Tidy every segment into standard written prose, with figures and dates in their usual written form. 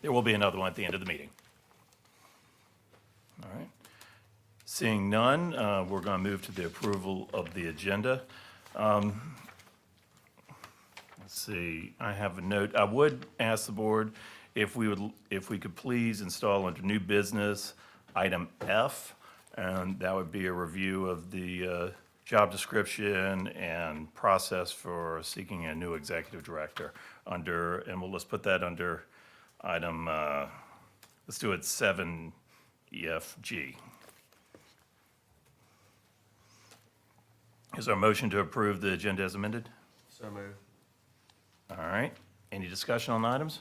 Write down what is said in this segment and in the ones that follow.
There will be another one at the end of the meeting. All right. Seeing none, we're going to move to the approval of the agenda. Let's see, I have a note. I would ask the board if we could please install under new business, item F, and that would be a review of the job description and process for seeking a new executive director under, and let's put that under item, let's do it 7EFG. Is there a motion to approve the agenda as amended? So moved. All right. Any discussion on the items?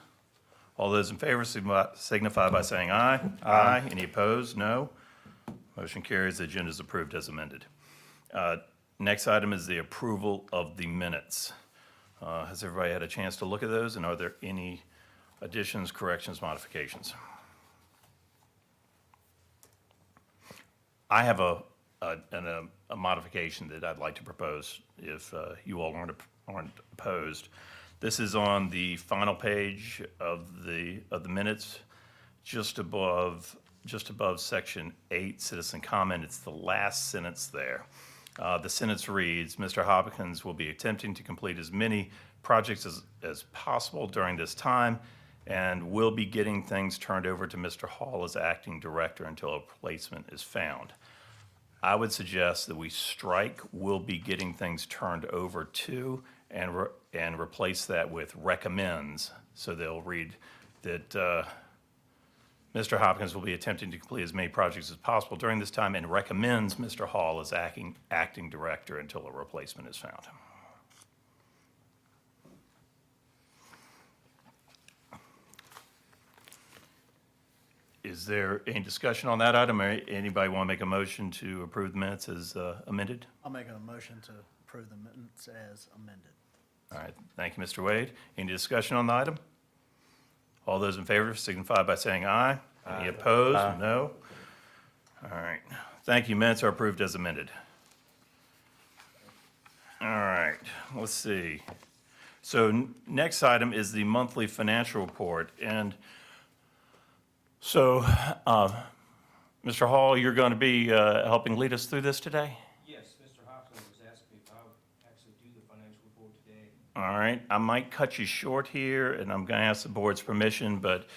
All those in favor signify by saying aye. Aye. Any opposed? No. Motion carries. The agenda is approved as amended. Next item is the approval of the minutes. Has everybody had a chance to look at those, and are there any additions, corrections, modifications? I have a modification that I'd like to propose if you all aren't opposed. This is on the final page of the minutes, just above section 8, citizen comment. It's the last sentence there. The sentence reads, Mr. Hopkins will be attempting to complete as many projects as possible during this time and will be getting things turned over to Mr. Hall as acting director until a replacement is found. I would suggest that we strike will be getting things turned over to and replace that with recommends. So they'll read that Mr. Hopkins will be attempting to complete as many projects as possible during this time and recommends Mr. Hall as acting director until a replacement is found. Is there any discussion on that item, or anybody want to make a motion to approve the minutes as amended? I'll make a motion to approve the minutes as amended. All right, thank you, Mr. Wade. Any discussion on the item? All those in favor signify by saying aye. Any opposed? No. All right, thank you. Minutes are approved as amended. All right, let's see. So next item is the monthly financial report, and so, Mr. Hall, you're going to be helping lead us through this today? Yes, Mr. Hopkins was asking me if I would actually do the financial report today. All right, I might cut you short here, and I'm going to ask the board's permission, but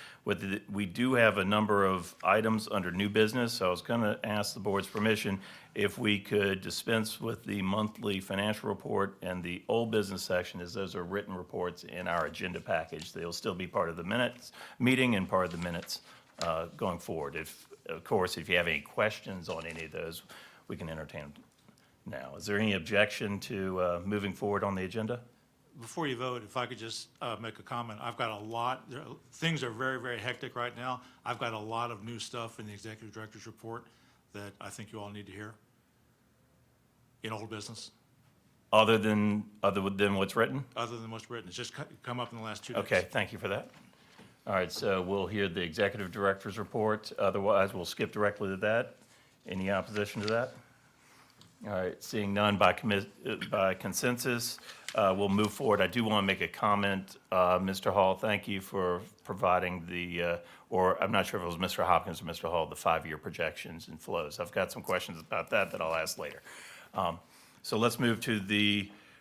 we do have a number of items under new business, so I was going to ask the board's permission if we could dispense with the monthly financial report and the old business section, as those are written reports in our agenda package. They'll still be part of the minutes meeting and part of the minutes going forward. Of course, if you have any questions on any of those, we can entertain them now. Is there any objection to moving forward on the agenda? Before you vote, if I could just make a comment. I've got a lot, things are very, very hectic right now. I've got a lot of new stuff in the executive director's report that I think you all need to hear in old business. Other than what's written? Other than what's written. It's just come up in the last 2 days. Okay, thank you for that. All right, so we'll hear the executive director's report. Otherwise, we'll skip directly to that. Any opposition to that? All right, seeing none by consensus, we'll move forward. I do want to make a comment. Mr. Hall, thank you for providing or I'm not sure if it was Mr. Hopkins or Mr. Hall, the 5-year projections and flows. I've got some questions about that I'll ask later. So let's move to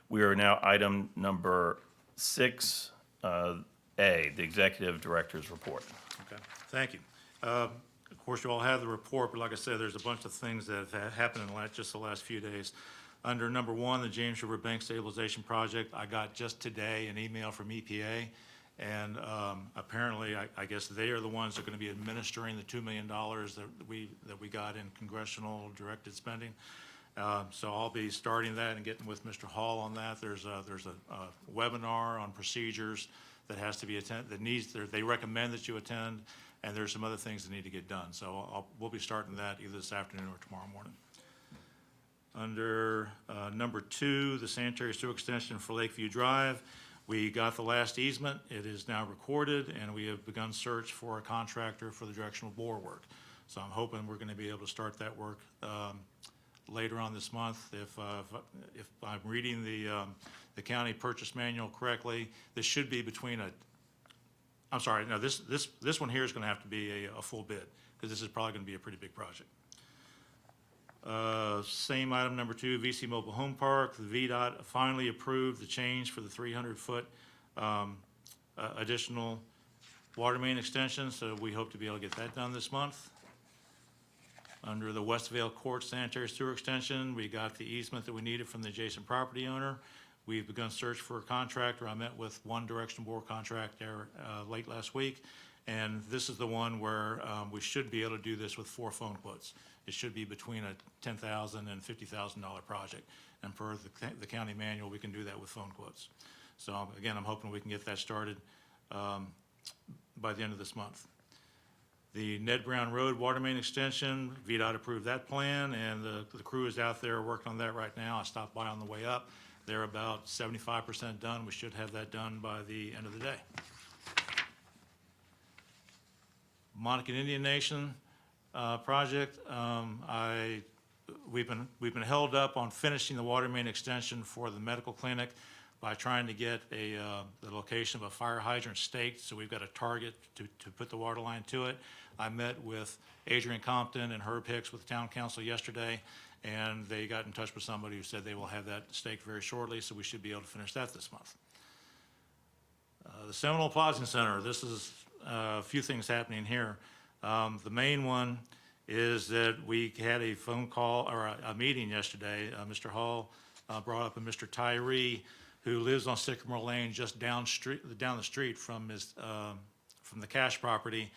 we are now item number 6, A, the executive director's report. Okay, thank you. Of course, you all have the report, but like I said, there's a bunch of things that have happened in just the last few days. Under number 1, the James River Bank Stabilization Project, I got just today an email from EPA, and apparently, I guess they are the ones that are going to be administering the $2 million that we got in congressional directed spending. So I'll be starting that and getting with Mr. Hall on that. There's a webinar on procedures that has to be attended, they recommend that you attend, and there's some other things that need to get done. So we'll be starting that either this afternoon or tomorrow morning. Under number 2, the sanitary sewer extension for Lakeview Drive, we got the last easement. It is now recorded, and we have begun search for a contractor for the directional bore work. So I'm hoping we're going to be able to start that work later on this month. If I'm reading the county purchase manual correctly, this should be between I'm sorry, no, this one here is gonna have to be a full bid, because this is probably gonna be a pretty big project. Same item number 2, VC Mobile Home Park. The VDOT finally approved the change for the 300-foot additional water main extension, so we hope to be able to get that done this month. Under the Westvale Court sanitary sewer extension, we got the easement that we needed from the adjacent property owner. We've begun search for a contractor. I met with one directional bore contractor late last week, and this is the one where we should be able to do this with 4 phone quotes. It should be between a $10,000 and $50,000 project, and per the county manual, we can do that with phone quotes. So again, I'm hoping we can get that started by the end of this month. The Ned Brown Road water main extension, VDOT approved that plan, and the crew is out there working on that right now. I stopped by on the way up. They're about 75% done. We should have that done by the end of the day. Monacan Indian Nation project, we've been held up on finishing the water main extension for the medical clinic by trying to get the location of a fire hydrant staked, so we've got a target to put the water line to it. I met with Adrian Compton and Herb Hicks with the town council yesterday, and they got in touch with somebody who said they will have that staked very shortly, so we should be able to finish that this month. The Seminole Plaza Center, this is a few things happening here. The main one is that we had a phone call, or a meeting yesterday. Mr. Hall brought up a Mr. Tyree, who lives on Sycamore Lane just down the street from the Cash property,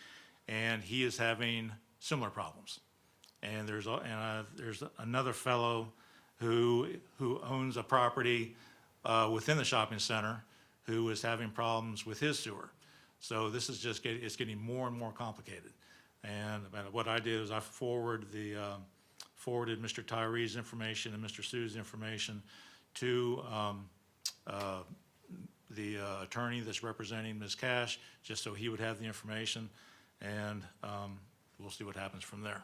and he is having similar problems. And there's another fellow who owns a property within the shopping center who is having problems with his sewer. So this is just it's getting more and more complicated. And what I did is I forwarded Mr. Tyree's information and Mr. Sue's information to the attorney that's representing Ms. Cash, just so he would have the information, and we'll see what happens from there.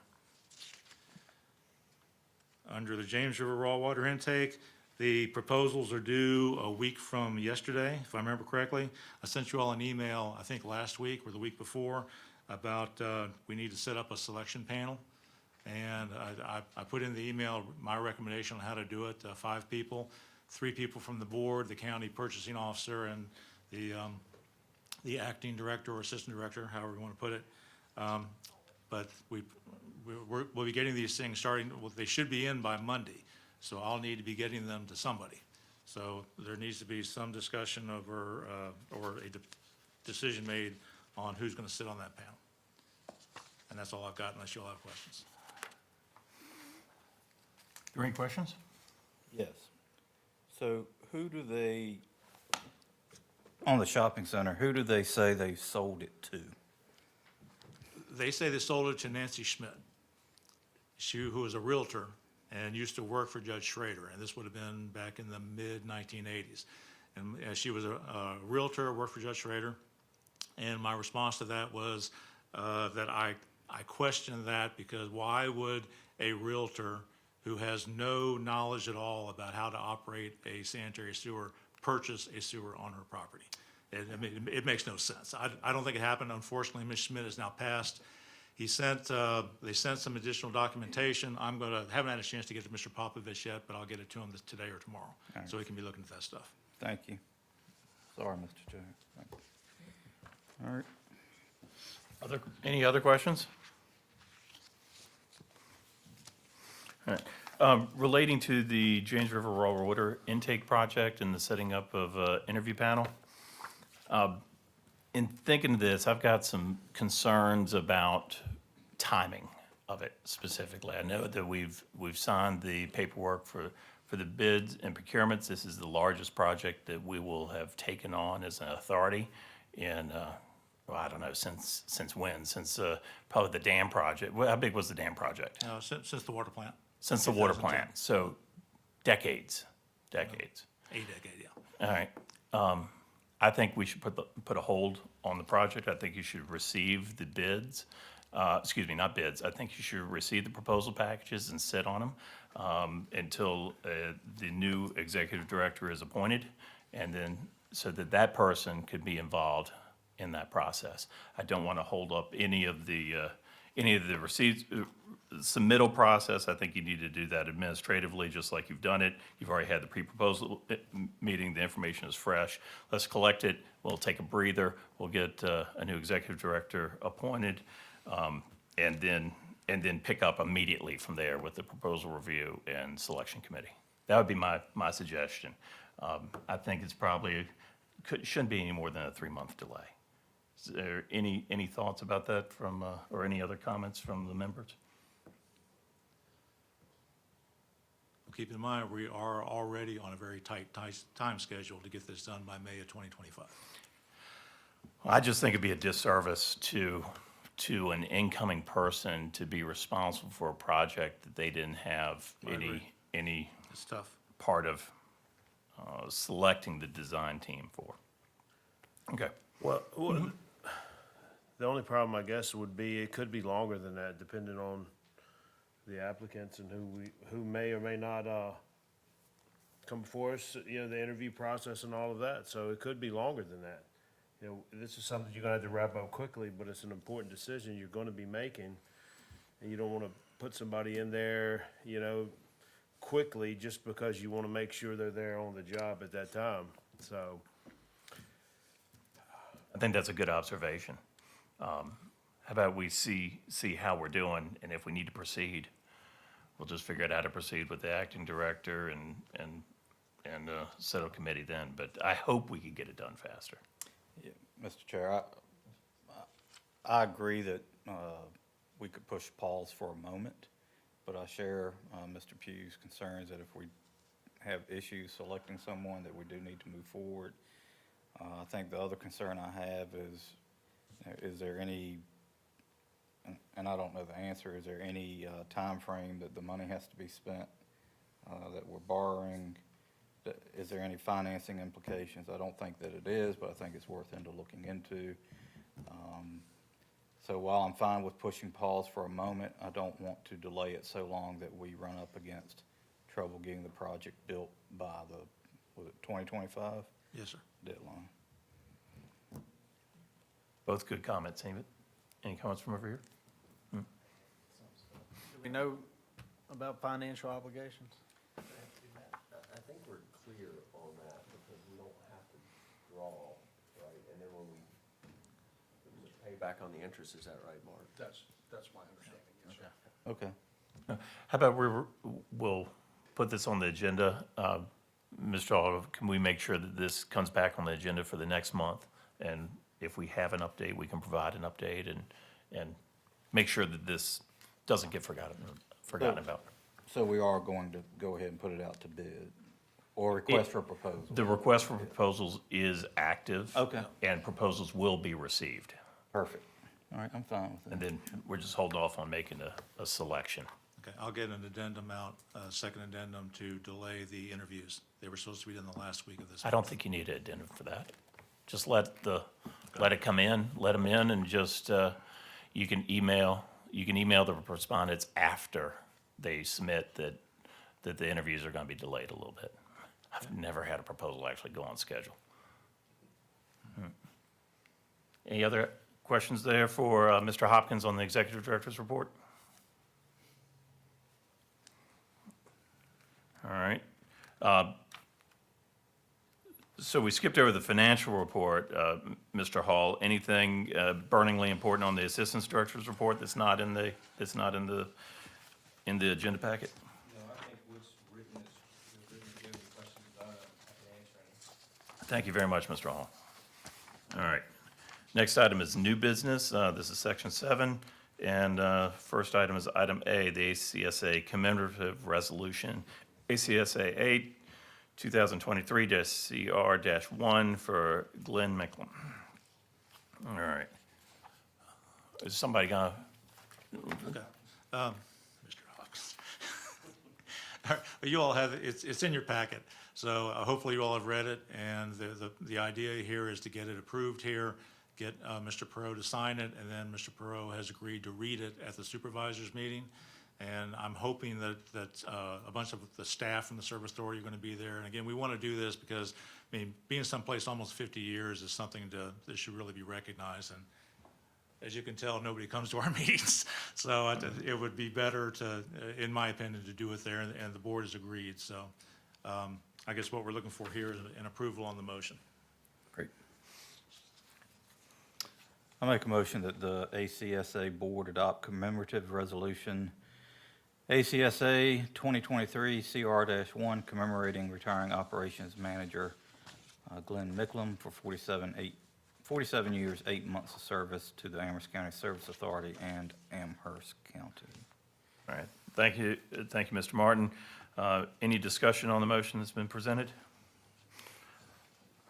Under the James River raw water intake, the proposals are due a week from yesterday, if I remember correctly. I sent you all an email, I think last week or the week before, about we need to set up a selection panel. And I put in the email my recommendation on how to do it, 5 people, 3 people from the board, the county purchasing officer, and the acting director or assistant director, however you want to put it. But we'll be getting these things starting, well, they should be in by Monday, so I'll need to be getting them to somebody. So there needs to be some discussion over, or a decision made on who's going to sit on that panel. And that's all I've got, unless you all have questions. Are there any questions? Yes. So who do they, on the shopping center, who do they say they sold it to? They say they sold it to Nancy Schmidt, who was a realtor and used to work for Judge Schrader, and this would have been back in the mid-1980s. And she was a realtor, worked for Judge Schrader, and my response to that was that I questioned that, because why would a realtor who has no knowledge at all about how to operate a sanitary sewer purchase a sewer on her property? It makes no sense. I don't think it happened. Unfortunately, Ms. Schmidt is now passed. They sent some additional documentation. Haven't had a chance to get to Mr. Popovich yet, but I'll get it to him today or tomorrow, so he can be looking at that stuff. Thank you. Sorry, Mr. Chair. Thank you. All right. Any other questions? All right. Relating to the James River Raw Water Intake Project and the setting up of an interview panel, in thinking of this, I've got some concerns about timing of it specifically. I know that we've signed the paperwork for the bids and procurements. This is the largest project that we will have taken on as an authority in, well, I don't know, since when? Since probably the dam project. How big was the dam project? Since the water plant. Since the water 2010. plant, so decades. A decade, yeah. All right. I think we should put a hold on the project. I think you should receive the bids. Excuse me, not bids. I think you should receive the proposal packages and sit on them until the new executive director is appointed, and then so that person could be involved in that process. I don't want to hold up any of the receipts, submittal process. I think you need to do that administratively, just like you've done it. You've already had the pre-proposal meeting, the information is fresh. Let's collect it, we'll take a breather, we'll get a new executive director appointed, and then pick up immediately from there with the proposal review and selection committee. That would be my suggestion. I think it's probably, shouldn't be any more than a 3-month delay. Is there any thoughts about that from, or any other comments from the members? Keep in mind, we are already on a very tight time schedule to get this done by May of 2025. I just think it'd be a disservice to an incoming person to be responsible for a project that they didn't have I agree. any It's tough. part of selecting the design team for. Okay. Well, the only problem, I guess, would be it could be longer than that, depending on the applicants and who may or may not come before us, you know, the interview process and all of that. So it could be longer than that. You know, this is something you're gonna have to wrap up quickly, but it's an important decision you're gonna be making. And you don't wanna put somebody in there, you know, quickly just because you wanna make sure they're there on the job at that time. So, I think that's a good observation. How about we see how we're doing, and if we need to proceed, we'll just figure out how to proceed with the acting director and set a committee then. But I hope we can get it done faster. Yeah, Mr. Chair, I agree that we could push pause for a moment, but I share Mr. Pugh's concerns that if we have issues selecting someone, that we do need to move forward. I think the other concern I have is there any, and I don't know the answer, is there any timeframe that the money has to be spent that we're borrowing? Is there any financing implications? I don't think that it is, but I think it's worth into looking into. So while I'm fine with pushing pause for a moment, I don't want to delay it so long that we run up against trouble getting the project built by was it 2025 Yes, sir. deadline? Both good comments. Any comments from over here? Do we know about financial obligations? I think we're clear on that because we don't have to draw, right? And then when we pay back on the interest, is that right, Mark? That's my understanding, yes, sir. Okay. How about we'll put this on the agenda? Mr. Hall, can we make sure that this comes back on the agenda for the next month? And if we have an update, we can provide an update and make sure that this doesn't get forgotten about. So we are going to go ahead and put it out to bid or request for proposal? The request for proposals is active. Okay. And proposals will be received. Perfect. All right, I'm fine with And that. then we're just holding off on making a selection. Okay, I'll get an addendum out, a second addendum to delay the interviews. They were supposed to be done the last week of this. I don't think you need an addendum for that. Just let it come in, let them in, and just, you can email the respondents after they submit that the interviews are gonna be delayed a little bit. I've never had a proposal actually go on schedule. Any other questions there for Mr. Hopkins on the executive director's report? All right. So we skipped over the financial report, Mr. Hall. Anything burningly important on the assistant director's report that's not in the agenda packet? No, I think what's written is written. If you have any questions about it, I can answer any. Thank you very much, Mr. Hall. All right. Next item is new business. This is section 7. And first item is item A, the ACSA commemorative resolution, ACSA 8, 2023-CR-1 for Glenn Micklem. All right. Is somebody gonna, Okay. Mr. Hawkins. All right, well, you all have, it's in your packet, so hopefully you all have read it, and the idea here is to get it approved here, get Mr. Perot to sign it, and then Mr. Perot has agreed to read it at the supervisors meeting. And I'm hoping that a bunch of the staff from the Service Authority are going to be there. And again, we want to do this because, I mean, being someplace almost 50 years is something that should really be recognized. And as you can tell, nobody comes to our meetings. So it would be better to, in my opinion, to do it there, and the board has agreed. So I guess what we're looking for here is an approval on the motion. Great. I make a motion that the ACSA Board adopt commemorative resolution ACSA 2023 CR-1 commemorating retiring operations manager Glenn Micklem for 47 years, 8 months of service to the Amherst County Service Authority and Amherst County. All right, thank you, Mr. Martin. Any discussion on the motion that's been presented?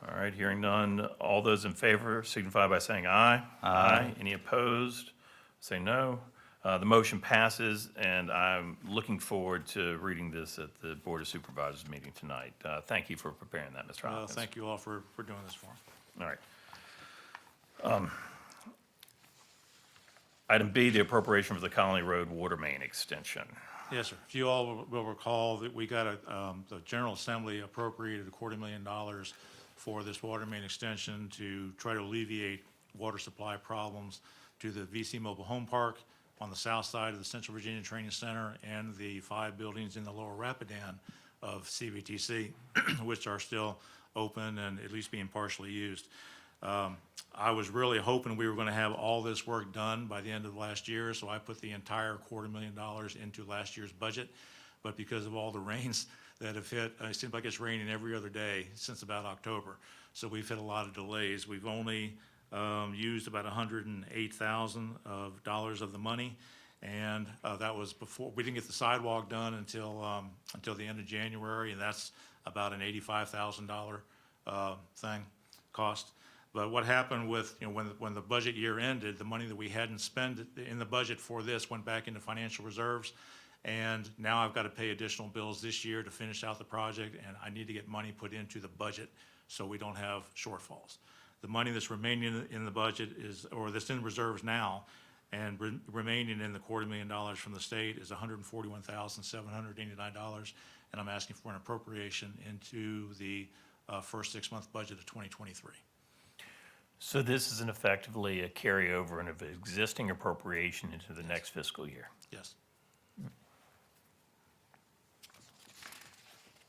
All right, hearing none. All those in favor signify by saying aye. Aye. Any opposed? Say no. The motion passes, and I'm looking forward to reading this at the Board of Supervisors meeting tonight. Thank you for preparing that, Mr. Hopkins. Thank you all for doing this for me. All right. Item B, the appropriation for the Colony Road water main extension. Yes, sir. If you all will recall that we got the General Assembly appropriated $250,000 for this water main extension to try to alleviate water supply problems to the VC Mobile Home Park on the south side of the Central Virginia Training Center and the 5 buildings in the Lower Rapidan of CVTC, which are still open and at least being partially used. I was really hoping we were going to have all this work done by the end of last year, so I put the entire $250,000 into last year's budget. But because of all the rains that have hit, it seems like it's raining every other day since about October. So we've hit a lot of delays. We've only used about $108,000 of the money, and that was before we didn't get the sidewalk done until the end of January, and that's about an $85,000 cost. But what happened with, when the budget year ended, the money that we hadn't spent in the budget for this went back into financial reserves. And now I've got to pay additional bills this year to finish out the project, and I need to get money put into the budget so we don't have shortfalls. The money that's remaining in the budget or that's in reserves now and remaining in the $250,000 from the state is $141,789, and I'm asking for an appropriation into the first 6-month budget of 2023. So this is effectively a carryover of existing appropriation into the next fiscal year. Yes.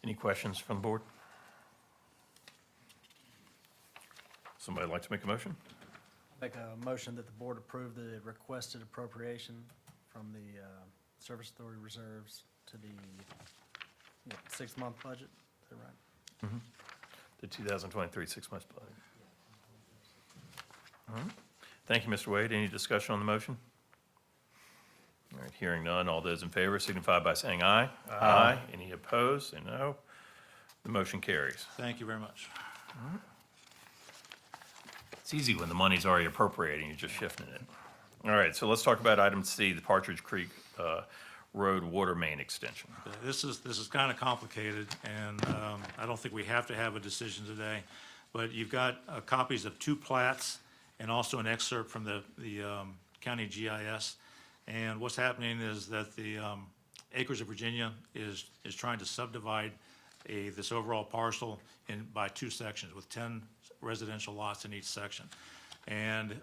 Any questions from the board? Somebody like to make a motion? Make a motion that the board approve the requested appropriation from the Service Authority reserves to the 6-month budget. Is that right? The 2023 6-month budget. All right. Thank you, Mr. Wade. Any discussion on the motion? All right, hearing none. All those in favor signify by saying aye. Aye. Any opposed? Say no. The motion carries. Thank you very much. It's easy when the money's already appropriated and you're just shifting it. All right, so let's talk about item C, the Partridge Creek Road water main extension. This is kind of complicated, and I don't think we have to have a decision today. But you've got copies of 2 plats and also an excerpt from the county GIS. And what's happening is that the Acres of Virginia is trying to subdivide this overall parcel by 2 sections with 10 residential lots in each section. And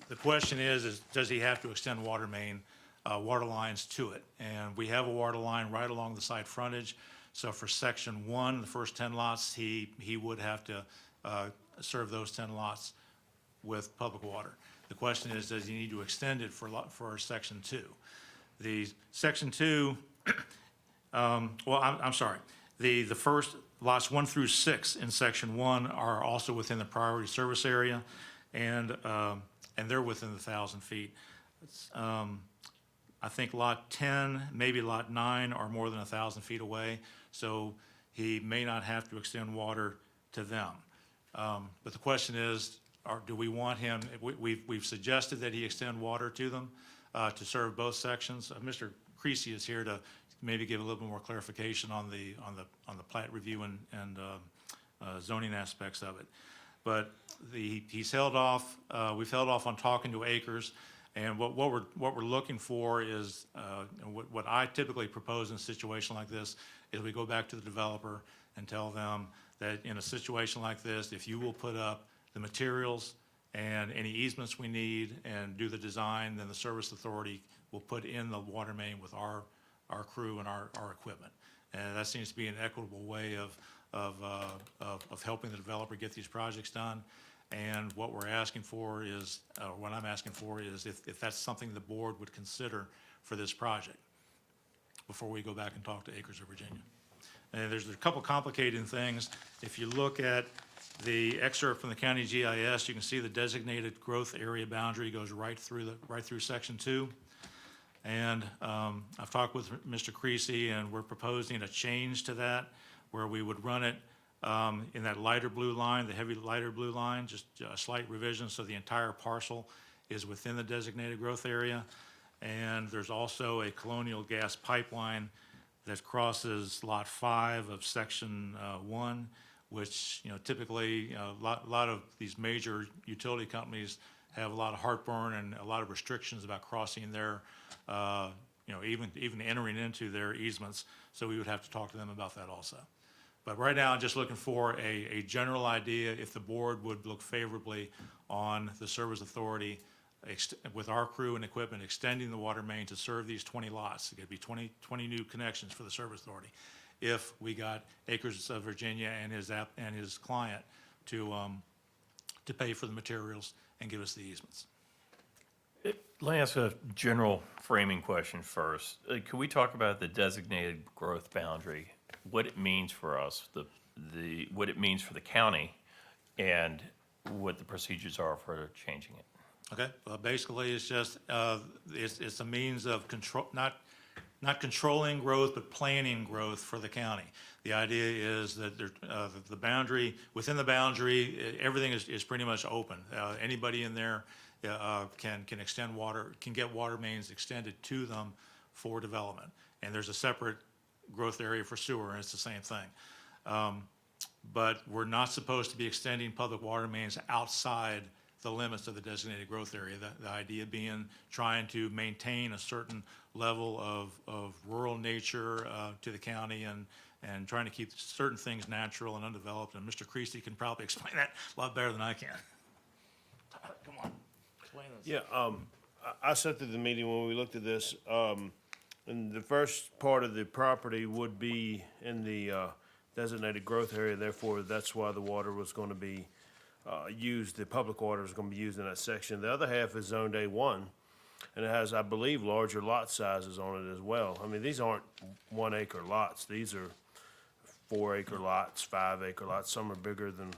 the question is does he have to extend water lines to it? And we have a water line right along the site frontage. So for section 1, the first 10 lots, he would have to serve those 10 lots with public water. The question is, does he need to extend it for section 2? The section 2, I'm sorry. The first lots 1 through 6 in section 1 are also within the priority service area, and they're within the 1,000 feet. I think lot 10, maybe lot 9 are more than 1,000 feet away, so he may not have to extend water to them. But the question is, do we want him? We've suggested that he extend water to them to serve both sections. Mr. Creasy is here to maybe give a little bit more clarification on the plat review and zoning aspects of it. But he's held off. We've held off on talking to Acres. And what we're looking for is, what I typically propose in a situation like this is we go back to the developer and tell them that in a situation like this, if you will put up the materials and any easements we need and do the design, then the service authority will put in the water main with our crew and our equipment. And that seems to be an equitable way of helping the developer get these projects done. And what we're asking for is, what I'm asking for is if that's something the board would consider for this project before we go back and talk to Acres of Virginia. And there's a couple complicating things. If you look at the excerpt from the county GIS, you can see the designated growth area boundary goes right through section 2. And I've talked with Mr. Creasy, and we're proposing a change to that where we would run it in that lighter blue line, the heavy lighter blue line, just a slight revision so the entire parcel is within the designated growth area. And there's also a colonial gas pipeline that crosses lot 5 of section 1, which, typically a lot of these major utility companies have a lot of heartburn and a lot of restrictions about crossing their, even entering into their easements. So we would have to talk to them about that also. But right now, I'm just looking for a general idea if the board would look favorably on the service authority with our crew and equipment extending the water main to serve these 20 lots. It could be 20 new connections for the service authority if we got Acres of Virginia and his client to pay for the materials and give us the easements. Let me ask a general framing question first. Could we talk about the designated growth boundary, what it means for us, what it means for the county, and what the procedures are for changing it? Okay, well, basically, it's just, it's a means of control, not controlling growth, but planning growth for the county. The idea is that the boundary, within the boundary, everything is pretty much open. Anybody in there can extend water, can get water mains extended to them for development. And there's a separate growth area for sewer, and it's the same thing. But we're not supposed to be extending public water mains outside the limits of the designated growth area. The idea being trying to maintain a certain level of rural nature to the county and trying to keep certain things natural and undeveloped. And Mr. Creasy can probably explain that a lot better than I can. Come on, explain this. Yeah, I sat through the meeting when we looked at this, and the first part of the property would be in the designated growth area, therefore, that's why the water was gonna be used, the public water is gonna be used in that section. The other half is zoned A1, and it has, I believe, larger lot sizes on it as well. I mean, these aren't 1 acre lots, these are 4 acre lots, 5 acre lots, some are bigger than,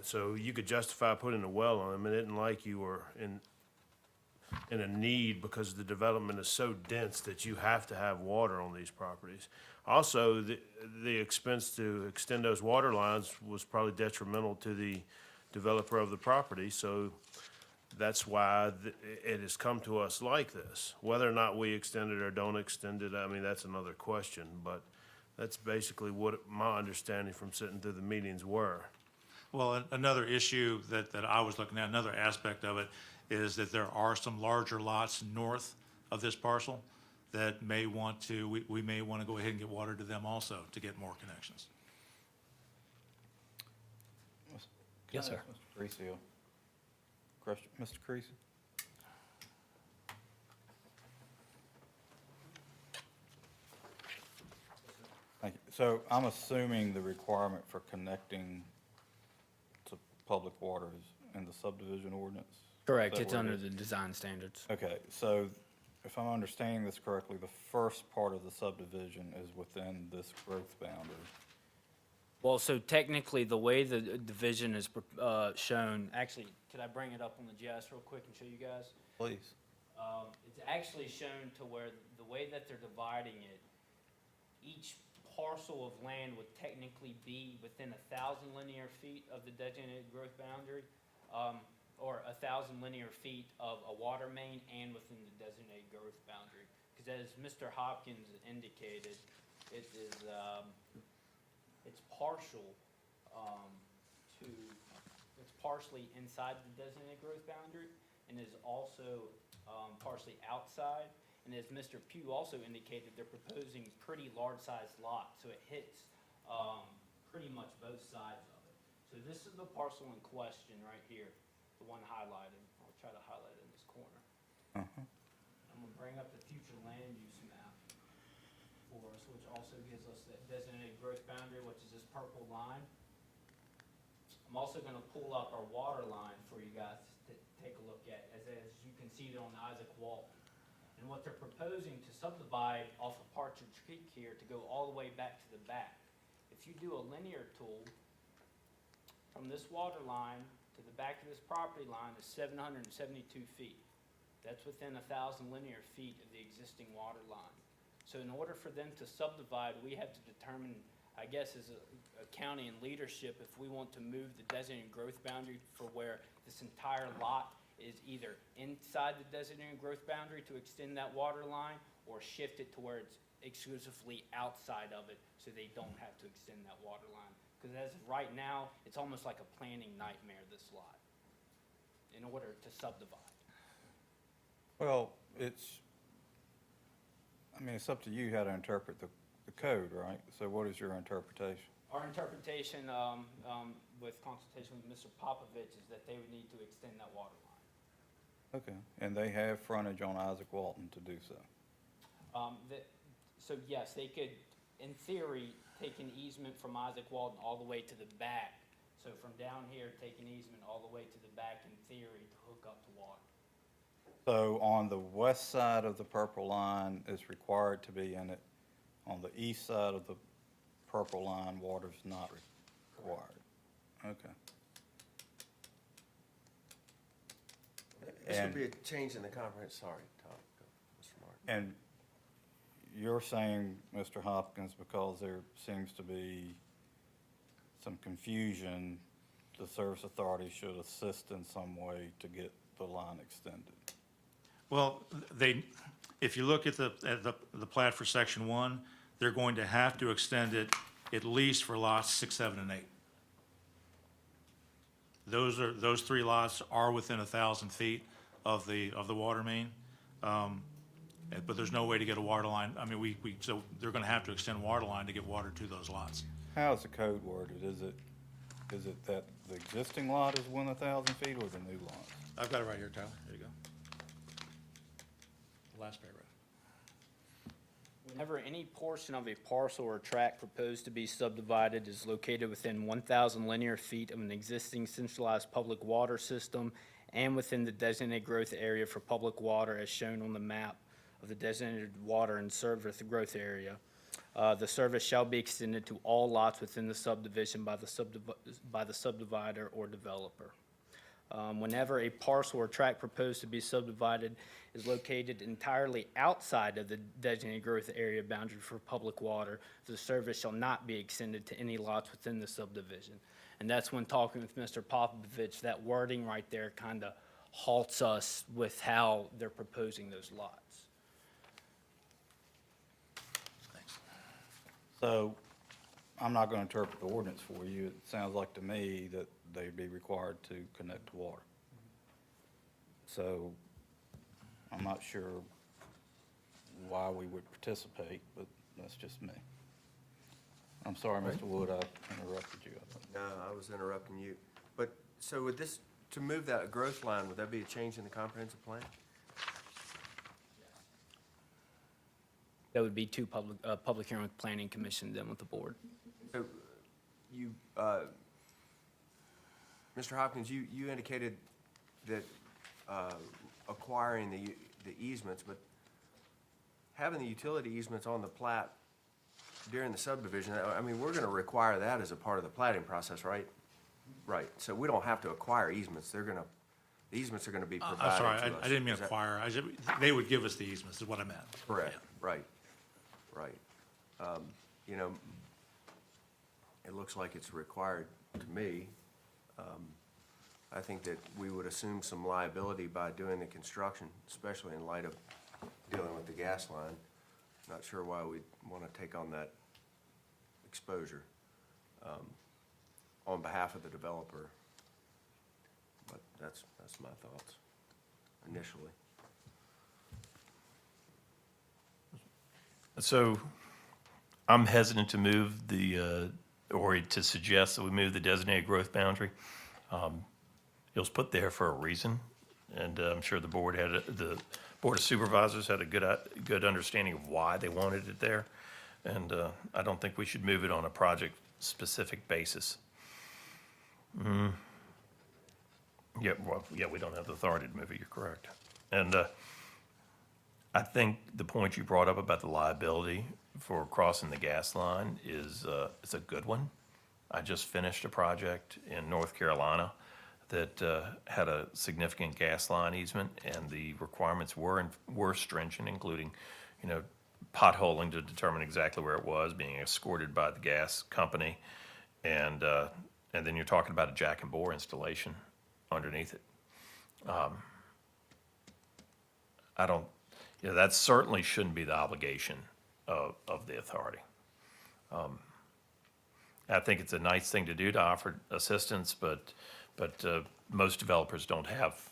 so you could justify putting a well on them. It isn't like you were in a need because the development is so dense that you have to have water on these properties. Also, the expense to extend those water lines was probably detrimental to the developer of the property, so that's why it has come to us like this. Whether or not we extend it or don't extend it, I mean, that's another question, but that's basically what my understanding from sitting through the meetings were. Well, another issue that I was looking at, another aspect of it, is that there are some larger lots north of this parcel that may want to, we may want to go ahead and get water to them also to get more connections. Yes, sir. Mr. Creasy, question, Mr. Creasy? Thank you. So I'm assuming the requirement for connecting to public water is in the subdivision ordinance? Correct, Is that it's where it under is? the design standards. Okay, so if I'm understanding this correctly, the first part of the subdivision is within this growth boundary. Well, so technically, the way the division is shown, actually, could I bring it up on the GIS real quick and show you guys? Please. It's actually shown to where the way that they're dividing it, each parcel of land would technically be within 1,000 linear feet of the designated growth boundary, or 1,000 linear feet of a water main and within the designated growth boundary. Because as Mr. Hopkins indicated, it is, it's partial it's partially inside the designated growth boundary and is also partially outside. And as Mr. Pugh also indicated, they're proposing pretty large-sized lots, so it hits pretty much both sides of it. So this is the parcel in question right here, the one highlighted. I'll try to highlight it in this corner. I'm gonna bring up the future land use map for us, which also gives us that designated growth boundary, which is this purple line. I'm also gonna pull up our water line for you guys to take a look at, as you can see there on Isaac Walton. And what they're proposing to subdivide off of Partridge Creek here to go all the way back to the back. If you do a linear tool, from this water line to the back of this property line is 772 feet. That's within 1,000 linear feet of the existing water line. So in order for them to subdivide, we have to determine, I guess as a county and leadership, if we want to move the designated growth boundary for where this entire lot is either inside the designated growth boundary to extend that water line, or shift it to where it's exclusively outside of it, so they don't have to extend that water line. Because as of right now, it's almost like a planning nightmare, this lot, in order to subdivide. Well, it's up to you how to interpret the code, right? So what is your interpretation? Our interpretation, with consultation with Mr. Popovich, is that they would need to extend that water line. Okay, and they have frontage on Isaac Walton to do so. So yes, they could, in theory, take an easement from Isaac Walton all the way to the back. So from down here, take an easement all the way to the back, in theory, to hook up to water. So on the west side of the purple line is required to be in it. On the east side of the purple line, water's not required. Okay. This would And- be a change in the comprehensive, sorry, Tom, go, Mr. Martin. And you're saying, Mr. Hopkins, because there seems to be some confusion, the service authority should assist in some way to get the line extended. Well, if you look at the plat for section 1, they're going to have to extend it at least for lots 6, 7, and 8. Those 3 lots are within 1,000 feet of the water main. But there's no way to get a water line. I mean, so they're gonna have to extend water line to get water to those lots. How is the code worded? Is it that the existing lot is within 1,000 feet or the new lot? I've got it right here, Tyler. There you go. Last paragraph. Whenever any portion of a parcel or tract proposed to be subdivided is located within 1,000 linear feet of an existing centralized public water system and within the designated growth area for public water as shown on the map of the designated water and service growth area, the service shall be extended to all lots within the subdivision by the subdivider or developer. Whenever a parcel or tract proposed to be subdivided is located entirely outside of the designated growth area boundary for public water, the service shall not be extended to any lots within the subdivision. And that's when talking with Mr. Popovich, that wording right there kind of halts us with how they're proposing those lots. So I'm not going to interpret the ordinance for you. It sounds like to me that they'd be required to connect to water. So I'm not sure why we would participate, but that's just me. I'm sorry, Mr. Wood, I interrupted you. No, I was interrupting you. But, so would this, to move that growth line, would that be a change in the comprehensive plan? That would be two public hearing with planning commission, then with the board. So you, Mr. Hopkins, you indicated that acquiring the easements, but having the utility easements on the plat during the subdivision, I mean, we're gonna require that as a part of the platting process, right? Right, so we don't have to acquire easements, the easements are gonna be provided to I'm us. sorry, I didn't mean Is that- acquire. They would give us the easements, is what I meant. Correct, Yeah. right. You know, it looks like it's required to me. I think that we would assume some liability by doing the construction, especially in light of dealing with the gas line. Not sure why we'd want to take on that exposure on behalf of the developer. But that's my thoughts initially. So I'm hesitant to move or to suggest that we move the designated growth boundary. It was put there for a reason, and I'm sure the Board of Supervisors had a good understanding of why they wanted it there. And I don't think we should move it on a project-specific basis. Yeah, well, yeah, we don't have the authority to move it, you're correct. And I think the point you brought up about the liability for crossing the gas line is a good one. I just finished a project in North Carolina that had a significant gas line easement, and the requirements were stringent, including, potholing to determine exactly where it was, being escorted by the gas company, and then you're talking about a jack and bore installation underneath it. That certainly shouldn't be the obligation of the authority. I think it's a nice thing to do to offer assistance, but most developers don't have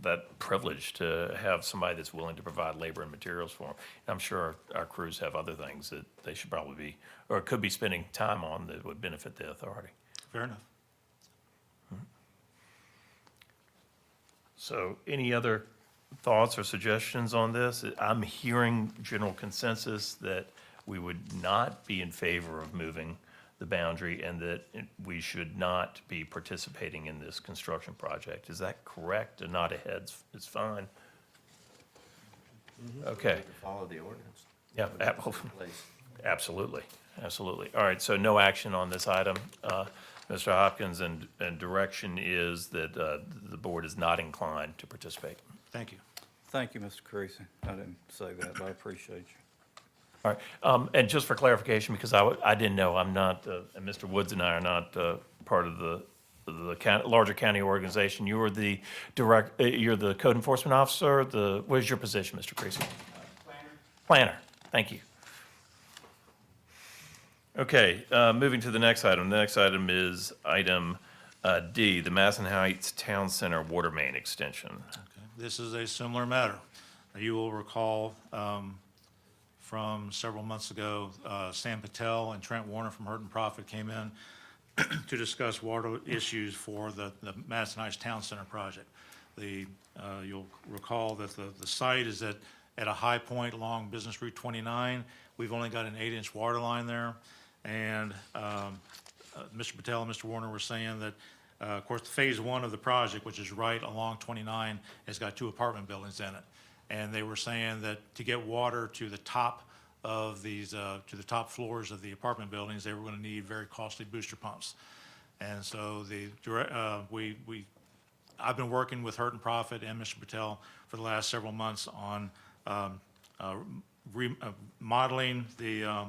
that privilege to have somebody that's willing to provide labor and materials for them. I'm sure our crews have other things that they should probably be, or could be spending time on that would benefit the authority. Fair enough. So any other thoughts or suggestions on this? I'm hearing general consensus that we would not be in favor of moving the boundary and that we should not be participating in this construction project. Is that correct? A nod of heads is fine. Okay, Follow the ordinance. yeah, Please. absolutely, absolutely. All right, so no action on this item. Mr. Hopkins, and direction is that the board is not inclined to participate. Thank you. Thank you, Mr. Creasy. I didn't say that, but I appreciate you. All right, and just for clarification, because I didn't know, I'm not, and Mr. Woods and I are not part of the larger county organization. You are the you're the code enforcement officer, what is your position, Mr. Creasy? Planner, thank you. Okay, moving to the next item. The next item is item D, the Masson Heights Town Center Water Main Extension. Okay. This is a similar matter. You will recall from several months ago, Sam Patel and Trent Warner from Hurt and Profit came in to discuss water issues for the Madison Heights Town Center project. You'll recall that the site is at a high point along Business Route 29. We've only got an 8-inch water line there. And Mr. Patel and Mr. Warner were saying that, of course, phase one of the project, which is right along 29, has got 2 apartment buildings in it. And they were saying that to get water to the top of these, to the top floors of the apartment buildings, they were going to need very costly booster pumps. And so I've been working with Hurt and Profit and Mr. Patel for the last several months on modeling the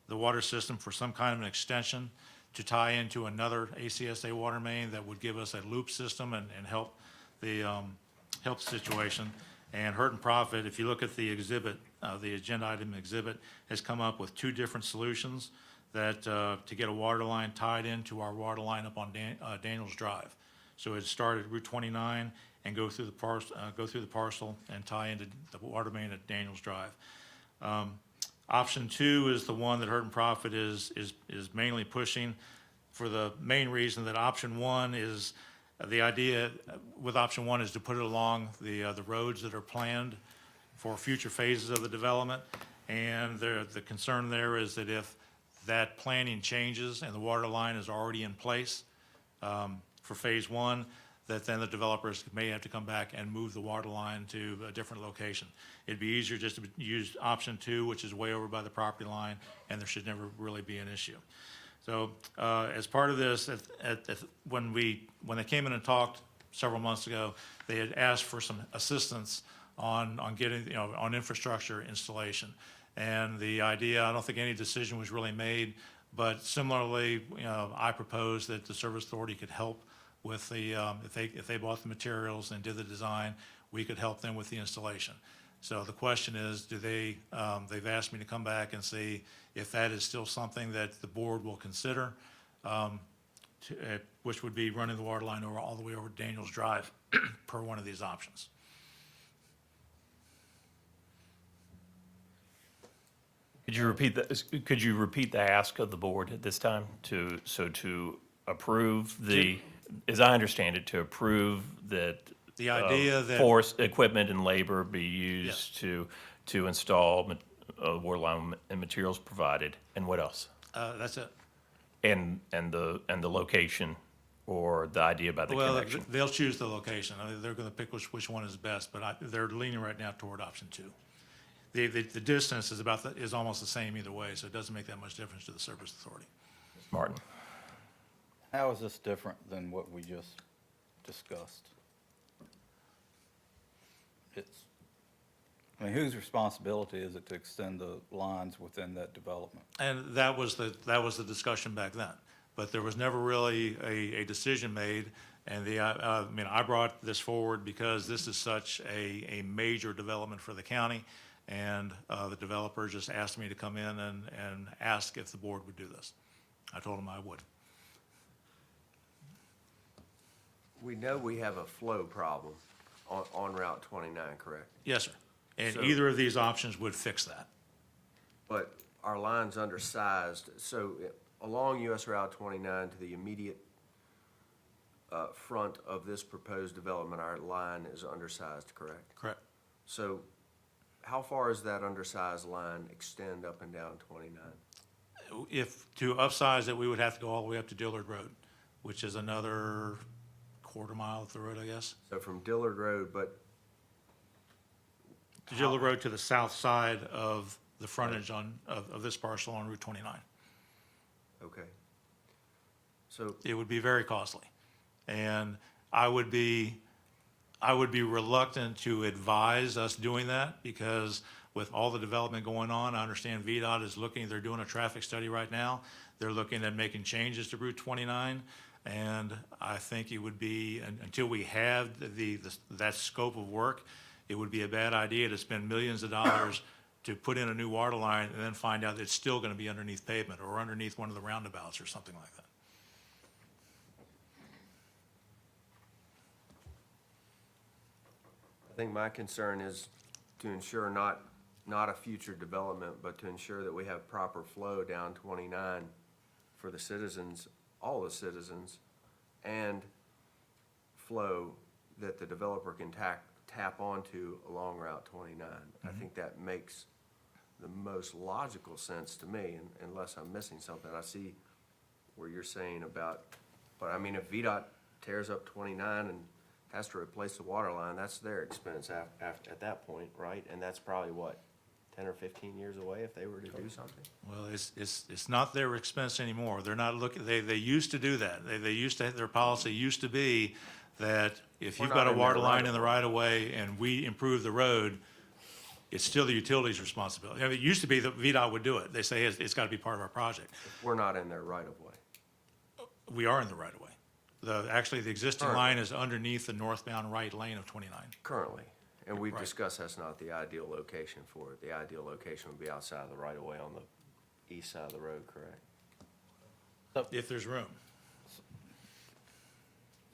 water system for some kind of an extension to tie into another ACSA water main that would give us a loop system and help the situation. And Hurt and Profit, if you look at the exhibit, the agenda item exhibit, has come up with 2 different solutions that to get a water line tied into our water line up on Daniels Drive. So it started Route 29 and go through the parcel and tie into the water main at Daniels Drive. Option 2 is the one that Hurt and Profit is mainly pushing, for the main reason that option 1 is, the idea with option 1 is to put it along the roads that are planned for future phases of the development. And the concern there is that if that planning changes and the water line is already in place for phase 1, that then the developers may have to come back and move the water line to a different location. It'd be easier just to use option 2, which is way over by the property line, and there should never really be an issue. So as part of this, when they came in and talked several months ago, they had asked for some assistance on getting, on infrastructure installation. And the idea, I don't think any decision was really made, but similarly, I proposed that the Service Authority could help with the, if they bought the materials and did the design, we could help them with the installation. So the question is, they've asked me to come back and see if that is still something that the board will consider, which would be running the water line all the way over Daniels Drive per one of these options. Could you repeat the ask of the board at this time to approve as I understand it, to approve that. The idea that- Force, equipment and labor be used to install water line and materials provided, and what else? That's it. And the location or the idea about the Well, connection? they'll choose the location. I mean, they're gonna pick which one is best, but they're leaning right now toward option 2. The distance is almost the same either way, so it doesn't make that much difference to the service authority. Martin? How is this different than what we just discussed? I mean, whose responsibility is it to extend the lines within that development? And that was the discussion back then. But there was never really a decision made. And I brought this forward because this is such a major development for the county. And the developer just asked me to come in and ask if the board would do this. I told him I would. We know we have a flow problem on Route 29, correct? Yes, sir. And So- either of these options would fix that. But our line's undersized, so along US Route 29 to the immediate front of this proposed development, our line is undersized, correct? Correct. So how far does that undersized line extend up and down 29? If to upsize it, we would have to go all the way up to Dillard Road, which is another quarter mile up the road, I guess. So from Dillard Road, but To Dillard Road to the south side of the frontage of this parcel on Route 29. okay. So, It would be very costly. And I would be reluctant to advise us doing that because with all the development going on, I understand VDOT is they're doing a traffic study right now. They're looking at making changes to Route 29. And I think it would be, until we have that scope of work, it would be a bad idea to spend millions of dollars to put in a new water line and then find out it's still gonna be underneath pavement or underneath one of the roundabouts or something like that. I think my concern is to ensure not a future development, but to ensure that we have proper flow down 29 for the citizens, all the citizens, and flow that the developer can tap onto along Route 29. I think that makes the most logical sense to me, unless I'm missing something. I see where you're saying about, but I mean, if VDOT tears up 29 and has to replace the water line, that's their expense at that point, right? And that's probably what, 10 or 15 years away if they were to do something? Well, it's not their expense anymore. They're not looking, they used to do that. They used to, their policy used to be that if you've We're got not a in water their line in right the of right of way and we improve the road, it's still the utility's responsibility. I mean, it used to be that VDOT would do it. They say it's gotta be part of our project. We're not in their right of way. We are in the right of way. Actually, the existing line is underneath the northbound right lane of 29. Currently, and we've Right. discussed that's not the ideal location for it. The ideal location would be outside of the right of way on the east side of the road, correct? If there's room.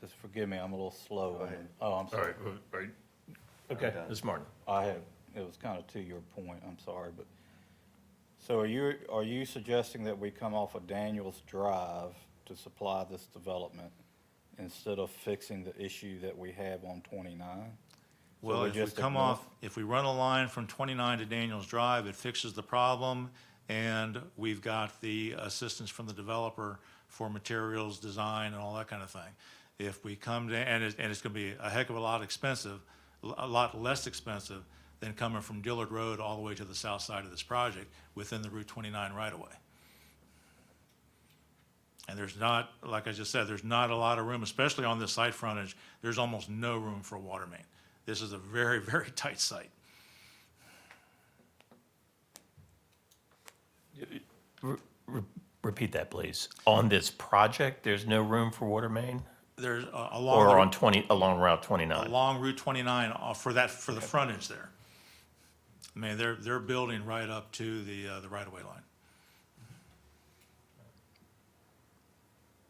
Just forgive me, I'm a little slow. Go ahead. Oh, I'm All sorry. right. Okay, done. Ms. Martin. It was kind of to your point, I'm sorry, but, so are you suggesting that we come off of Daniels Drive to supply this development instead of fixing the issue that we have on 29? Well, we're if we just come ignore- off, if we run a line from 29 to Daniels Drive, it fixes the problem, and we've got the assistance from the developer for materials, design, and all that kind of thing. If we come to, and it's gonna be a heck of a lot expensive, a lot less expensive than coming from Dillard Road all the way to the south side of this project within the Route 29 right-of-way. And there's not, like I just said, there's not a lot of room, especially on this site frontage, there's almost no room for a water main. This is a very, very tight site. Repeat that, please. On this project, there's no room for water main? There's Or on along Route 29? along Route 29 for the frontage there. I mean, they're building right up to the right-of-way line.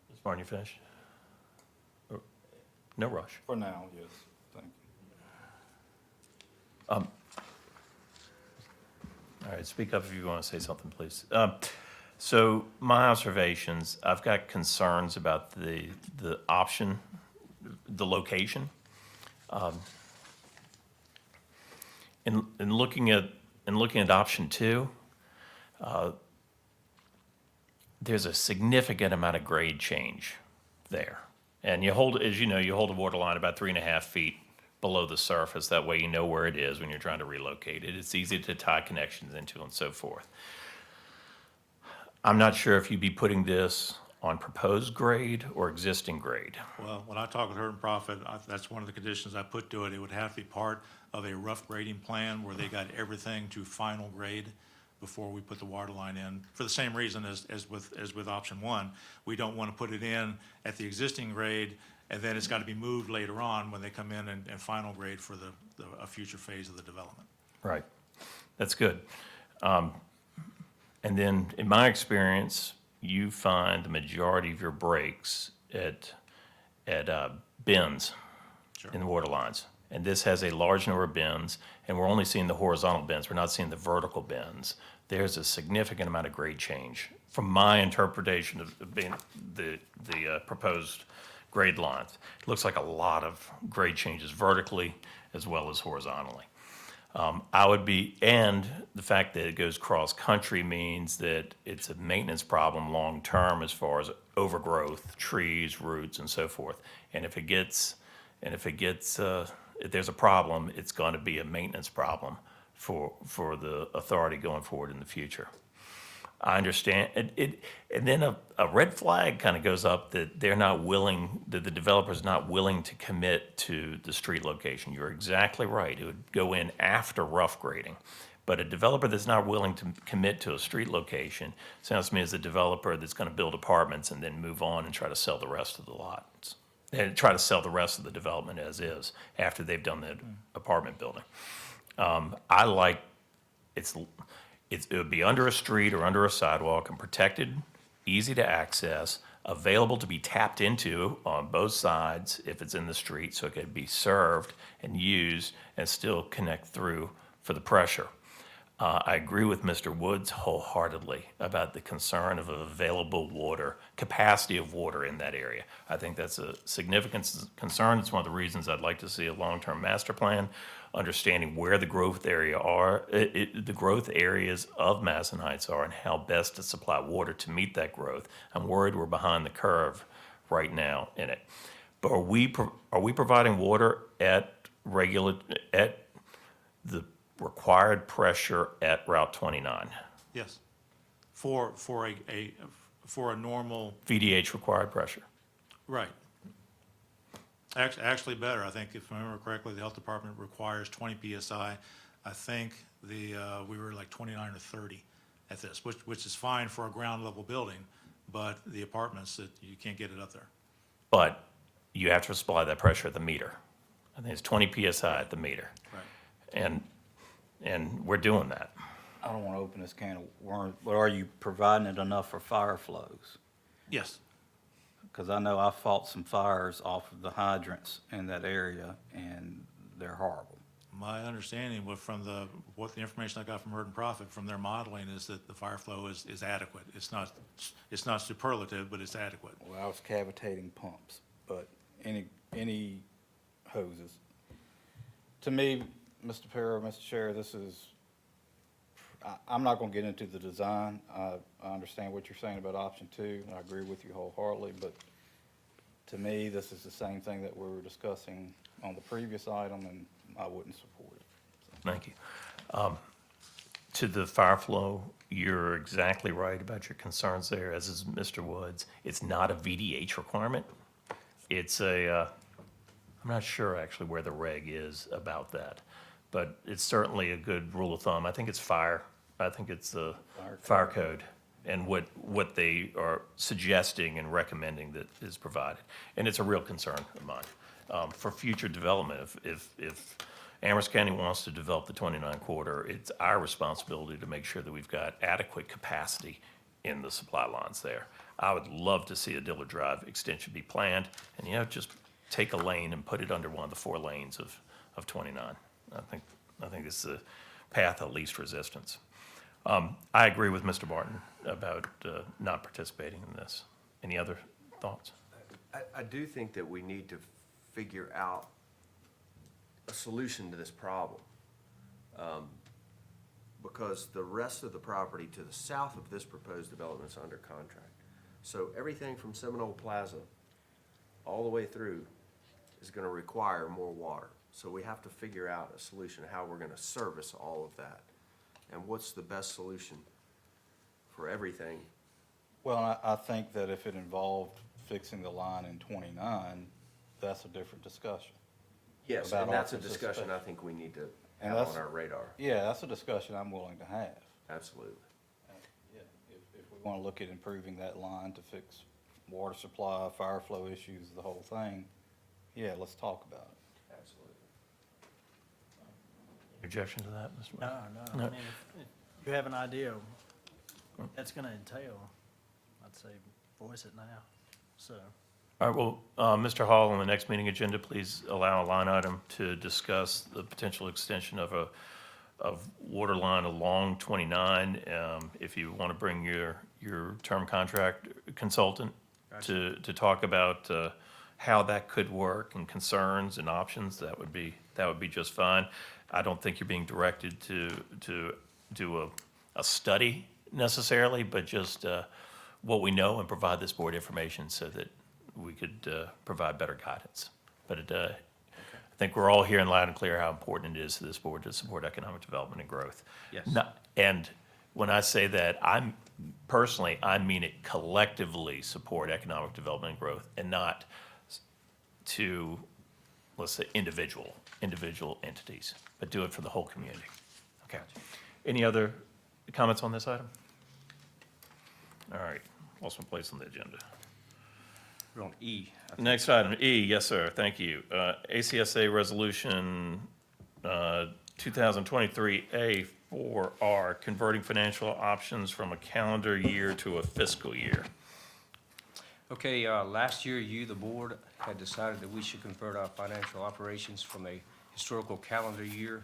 Ms. Martin, you finished? No rush. For now, yes, thank All right, speak up if you want to say something, please. So my observations, I've got concerns about the option, the location. In looking at option two, there's a significant amount of grade change there. And you hold, as you know, you hold the water line about 3.5 feet below the surface. That way you know where it is when you're trying to relocate it. It's easy to tie connections into and so forth. I'm not sure if you'd be putting this on proposed grade or existing grade. Well, when I talked with Hurd and Profit, that's one of the conditions I put to it. It would have to be part of a rough grading plan where they got everything to final grade before we put the water line in. For the same reason as with option one, we don't want to put it in at the existing grade, and then it's got to be moved later on when they come in and final grade for a future phase of the development. Right. That's good. And then, in my experience, you find the majority of your breaks at bends Sure. in the water lines. And this has a large number of bends, and we're only seeing the horizontal bends. We're not seeing the vertical bends. There's a significant amount of grade change from my interpretation of being the proposed grade lines. It looks like a lot of grade changes vertically as well as horizontally. And the fact that it goes cross-country means that it's a maintenance problem long-term as far as overgrowth, trees, roots, and so forth. And if there's a problem, it's going to be a maintenance problem for the authority going forward in the future. I understand, and then a red flag kind of goes up that that the developer's not willing to commit to the street location. You're exactly right. It would go in after rough grading. But a developer that's not willing to commit to a street location sounds to me as a developer that's going to build apartments and then move on and try to sell the rest of the lots. And try to sell the rest of the development as is after they've done the apartment building. It would be under a street or under a sidewalk and protected, easy to access, available to be tapped into on both sides if it's in the street, so it could be served and used and still connect through for the pressure. I agree with Mr. Woods wholeheartedly about the concern of available water, capacity of water in that area. I think that's a significant concern. It's one of the reasons I'd like to see a long-term master plan, understanding where the growth the growth areas of Madison Heights are and how best to supply water to meet that growth. I'm worried we're behind the curve right now in it. But are we providing water at the required pressure at Route 29? Yes. For a normal, VDH required pressure? right. Actually better. I think if I remember correctly, the health department requires 20 PSI. I think we were like 29 or 30 at this, which is fine for a ground level building, but the apartments, that you can't get it up there. But you have to supply that pressure at the meter. I think it's 20 PSI at the meter. Right. And we're doing that. I don't want to open this can of worms, but are you providing it enough for fire flows? Yes. Because I know I fought some fires off of the hydrants in that area, and they're horrible. My understanding from the information I got from Hurd and Profit from their modeling is that the fire flow is adequate. It's not superlative, but it's adequate. Well, I was cavitating pumps, but any hoses. To me, Mr. Perro, Mr. Chair, I'm not going to get into the design. I understand what you're saying about option two, and I agree with you wholeheartedly, but to me, this is the same thing that we were discussing on the previous item, and I wouldn't support it. Thank you. To the fire flow, you're exactly right about your concerns there, as is Mr. Woods. It's not a VDH requirement. It's I'm not sure actually where the reg is about that, but it's certainly a good rule of thumb. I think it's fire. I think it's the fire code and what they are suggesting and recommending that is provided. And it's a real concern of mine. For future development, if Amherst County wants to develop the 29 corridor, it's our responsibility to make sure that we've got adequate capacity in the supply lines there. I would love to see a Dillard Drive extension be planned and, just take a lane and put it under one of the 4 lanes of 29. I think it's the path of least resistance. I agree with Mr. Barton about not participating in this. Any other thoughts? I do think that we need to figure out a solution to this problem. Because the rest of the property to the south of this proposed development is under contract. So everything from Seminole Plaza all the way through is gonna require more water. So we have to figure out a solution, how we're gonna service all of that. And what's the best solution for everything? Well, I think that if it involved fixing the line in 29, that's a different discussion. Yes, About and that's a office discussion I space. think we need to And have that's- on our radar. Yeah, that's a discussion I'm willing to have. Absolutely. Yeah, if we want to look at improving that line to fix water supply, fire flow issues, the whole thing, yeah, let's talk about it. Absolutely. Objection to that, Mr. No, Barton? no, No. I mean, if you have an idea what that's gonna entail, I'd say voice it now, so. All right, well, Mr. Hall, on the next meeting agenda, please allow a line item to discuss the potential extension of water line along 29. If you want to bring your term contract consultant to talk about how that could work and concerns and options, that would be just fine. I don't think you're being directed to do a study necessarily, but just what we know and provide this board information so that we could provide better guidance. But I think we're all hearing loud and clear how important it is to this board to support economic development and growth. Yes. And when I say that, I mean it collectively support economic development and growth, and not to, let's say, individual entities, but do it for the whole community. Okay. Any other comments on this item? All right, lost my place on the agenda. We're on E. I think. Next item, E, yes, sir, thank you. ACSA Resolution 2023A4R, converting financial options from a calendar year to a fiscal year. Okay, last year, you, the board, had decided that we should convert our financial operations from a historical calendar year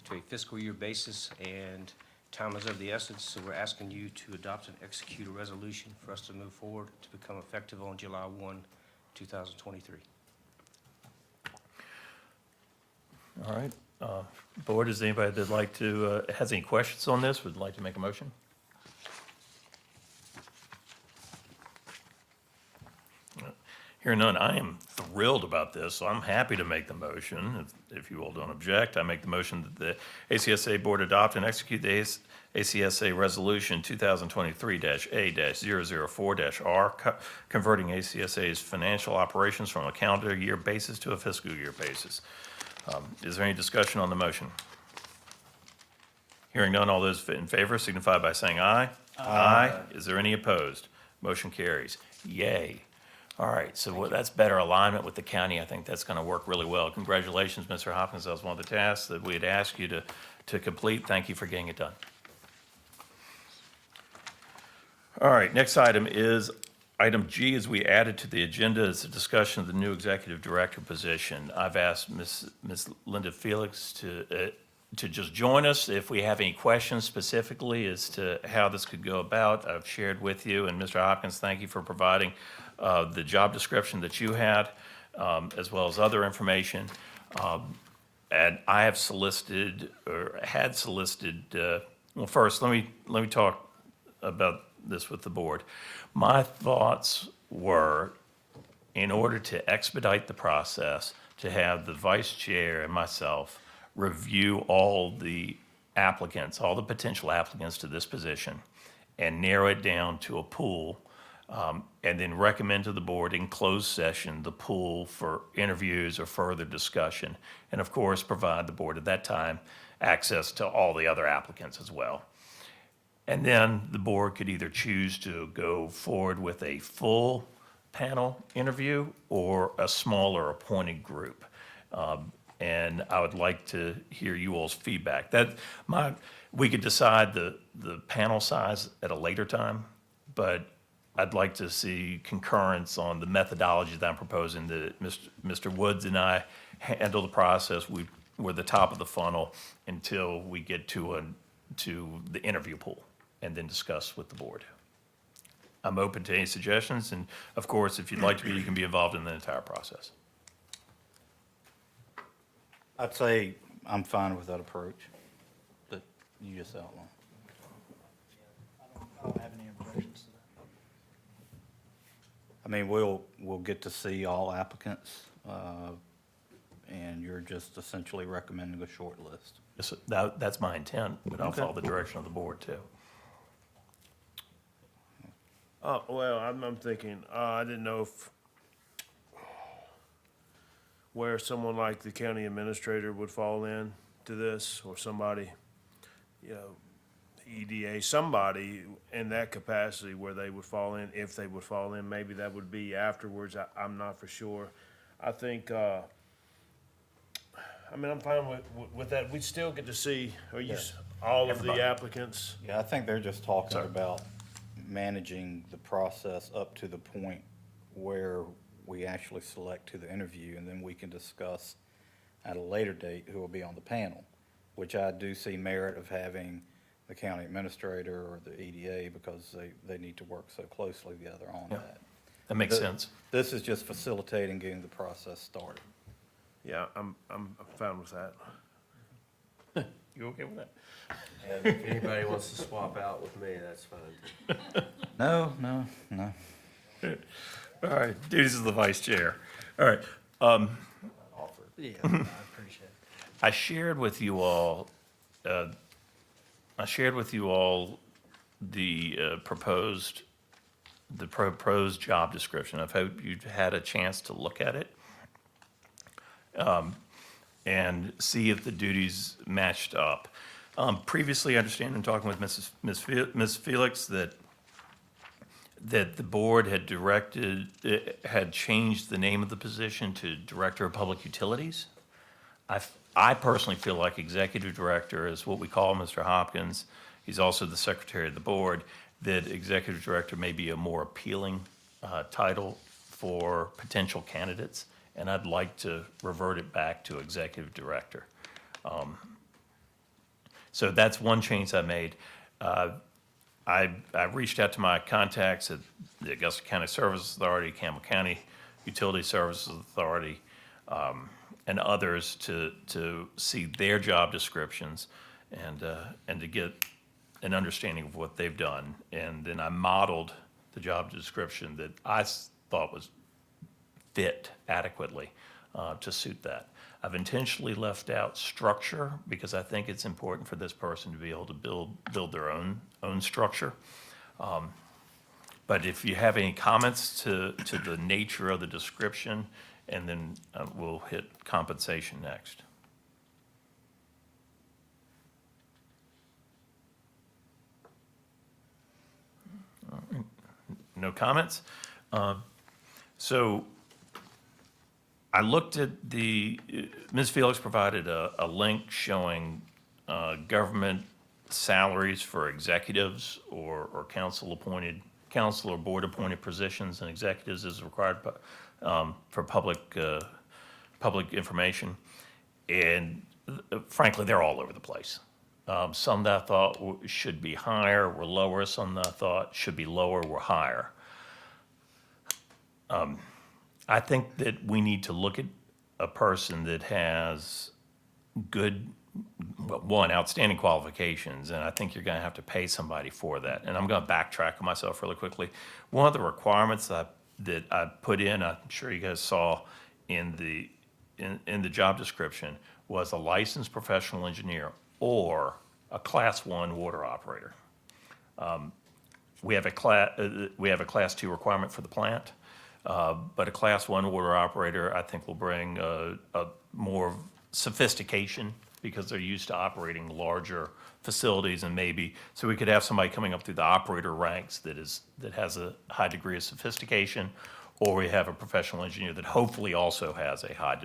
to a fiscal year basis, and time is of the essence, so we're asking you to adopt and execute a resolution for us to move forward to become effective on July 1, 2023. All right, board, is anybody that'd like to, has any questions on this, would like to make a motion? Hearing none, I am thrilled about this, so I'm happy to make the motion. If you all don't object, I make the motion that the ACSA Board adopt and execute the ACSA Resolution 2023-A-004-R, converting ACSA's financial operations from a calendar year basis to a fiscal year basis. Is there any discussion on the motion? Hearing none, all those in favor signify by saying aye. Aye. Is there any opposed? Motion carries. Yay. All right, so that's better alignment with the county. I think that's going to work really well. Congratulations, Mr. Hopkins. That was one of the tasks that we had asked you to complete. Thank you for getting it done. All right, next item is item G, as we added to the agenda, is a discussion of the new executive director position. I've asked Ms. Linda Felix to just join us if we have any questions specifically as to how this could go about. I've shared with you, and Mr. Hopkins, thank you for providing the job description that you had, as well as other information. And I have solicited, or had solicited, well, first, let me talk about this with the board. My thoughts were, in order to expedite the process, to have the vice chair and myself review all the applicants, all the potential applicants to this position, and narrow it down to a pool, and then recommend to the board in closed session the pool for interviews or further discussion, and of course, provide the board at that time access to all the other applicants as well. And then the board could either choose to go forward with a full panel interview or a smaller appointed group. And I would like to hear you all's feedback. We could decide the panel size at a later time, but I'd like to see concurrence on the methodology that I'm proposing, that Mr. Woods and I handle the process. We're the top of the funnel until we get to to the interview pool and then discuss with the board. I'm open to any suggestions, and of course, if you'd like to be, you can be involved in the entire process. I'd say I'm fine with that approach that you just outlined. I don't have any objections to that. I mean, we'll get to see all applicants, and you're just essentially recommending a short list. Yes, that's my intent, but I'll Okay. follow the direction of the board too. Well, I'm thinking, I didn't know if, where someone like the county administrator would fall in to this, or somebody, you know, EDA, somebody in that capacity where they would fall in, if they would fall in, maybe that would be afterwards, I'm not for sure. I think, I mean, I'm fine with that, we'd still get to see, all of Everybody. the applicants. Yeah, I think they're just talking Sorry. about managing the process up to the point where we actually select to the interview, and then we can discuss at a later date who will be on the panel, which I do see merit of having the county administrator or the EDA, because they need to work so closely together on Yeah. that. That makes The- sense. This is just facilitating getting the process started. Yeah, I'm fine with that. You okay with that? And if anybody wants to swap out with me, that's fine. No. All right, duties of the vice chair. All right, Yeah, I appreciate it. I shared with you all, the proposed job description. I hope you've had a chance to look at it, and see if the duties matched up. Previously, I understand in talking with Ms. Felix that the board had changed the name of the position to Director of Public Utilities. I personally feel like Executive Director is what we call Mr. Hopkins. He's also the Secretary of the Board, that Executive Director may be a more appealing title for potential candidates, and I'd like to revert it back to Executive Director. So that's one change I made. I reached out to my contacts at the Augusta County Services Authority, Campbell County Utility Services Authority, and others to see their job descriptions and to get an understanding of what they've done. And then I modeled the job description that I thought was fit adequately to suit that. I've intentionally left out structure because I think it's important for this person to be able to build their own structure. But if you have any comments to the nature of the description, and then we'll hit compensation next. All right. No comments? So I looked at Ms. Felix provided a link showing government salaries for executives or council or board appointed positions and executives as required for public information. And frankly, they're all over the place. Some that I thought should be higher were lower, some that I thought should be lower were higher. I think that we need to look at a person that has outstanding qualifications, and I think you're gonna have to pay somebody for that. And I'm gonna backtrack on myself really quickly. One of the requirements that I put in, I'm sure you guys saw in the job description, was a licensed professional engineer or a Class 1 water operator. We have a Class 2 requirement for the plant. But a Class 1 water operator, I think, will bring a more sophistication because they're used to operating larger facilities, and maybe, so we could have somebody coming up through the operator ranks that has a high degree of sophistication, or we have a professional engineer that hopefully also has a high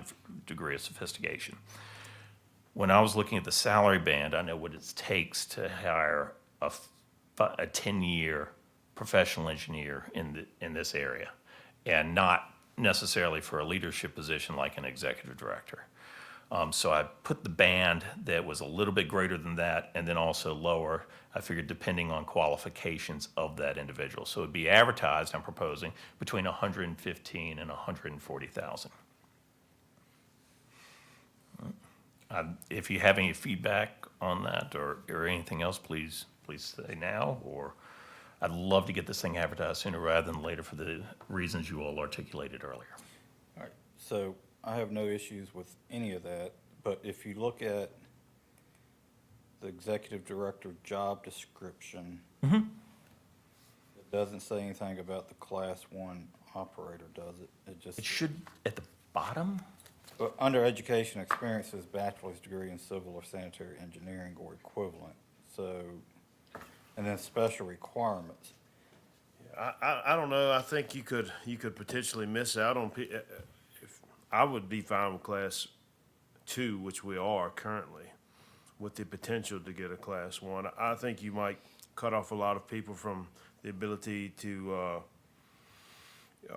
degree of sophistication. When I was looking at the salary band, I know what it takes to hire a 10-year professional engineer in this area, and not necessarily for a leadership position like an executive director. So I put the band that was a little bit greater than that and then also lower, I figured depending on qualifications of that individual. So it'd be advertised, I'm proposing, between 115 and 140,000. If you have any feedback on that or anything else, please say now, or I'd love to get this thing advertised sooner rather than later for the reasons you all articulated earlier. All right, so I have no issues with any of that, but if you look at the executive director job description, it doesn't say anything about the Class 1 operator, does it? It just, It should, at the bottom, under education experience says bachelor's degree in civil or sanitary engineering or equivalent, so, and then special requirements. I don't know, I think you could potentially miss out on, I would be fine with Class 2, which we are currently, with the potential to get a Class 1. I think you might cut off a lot of people from the ability to,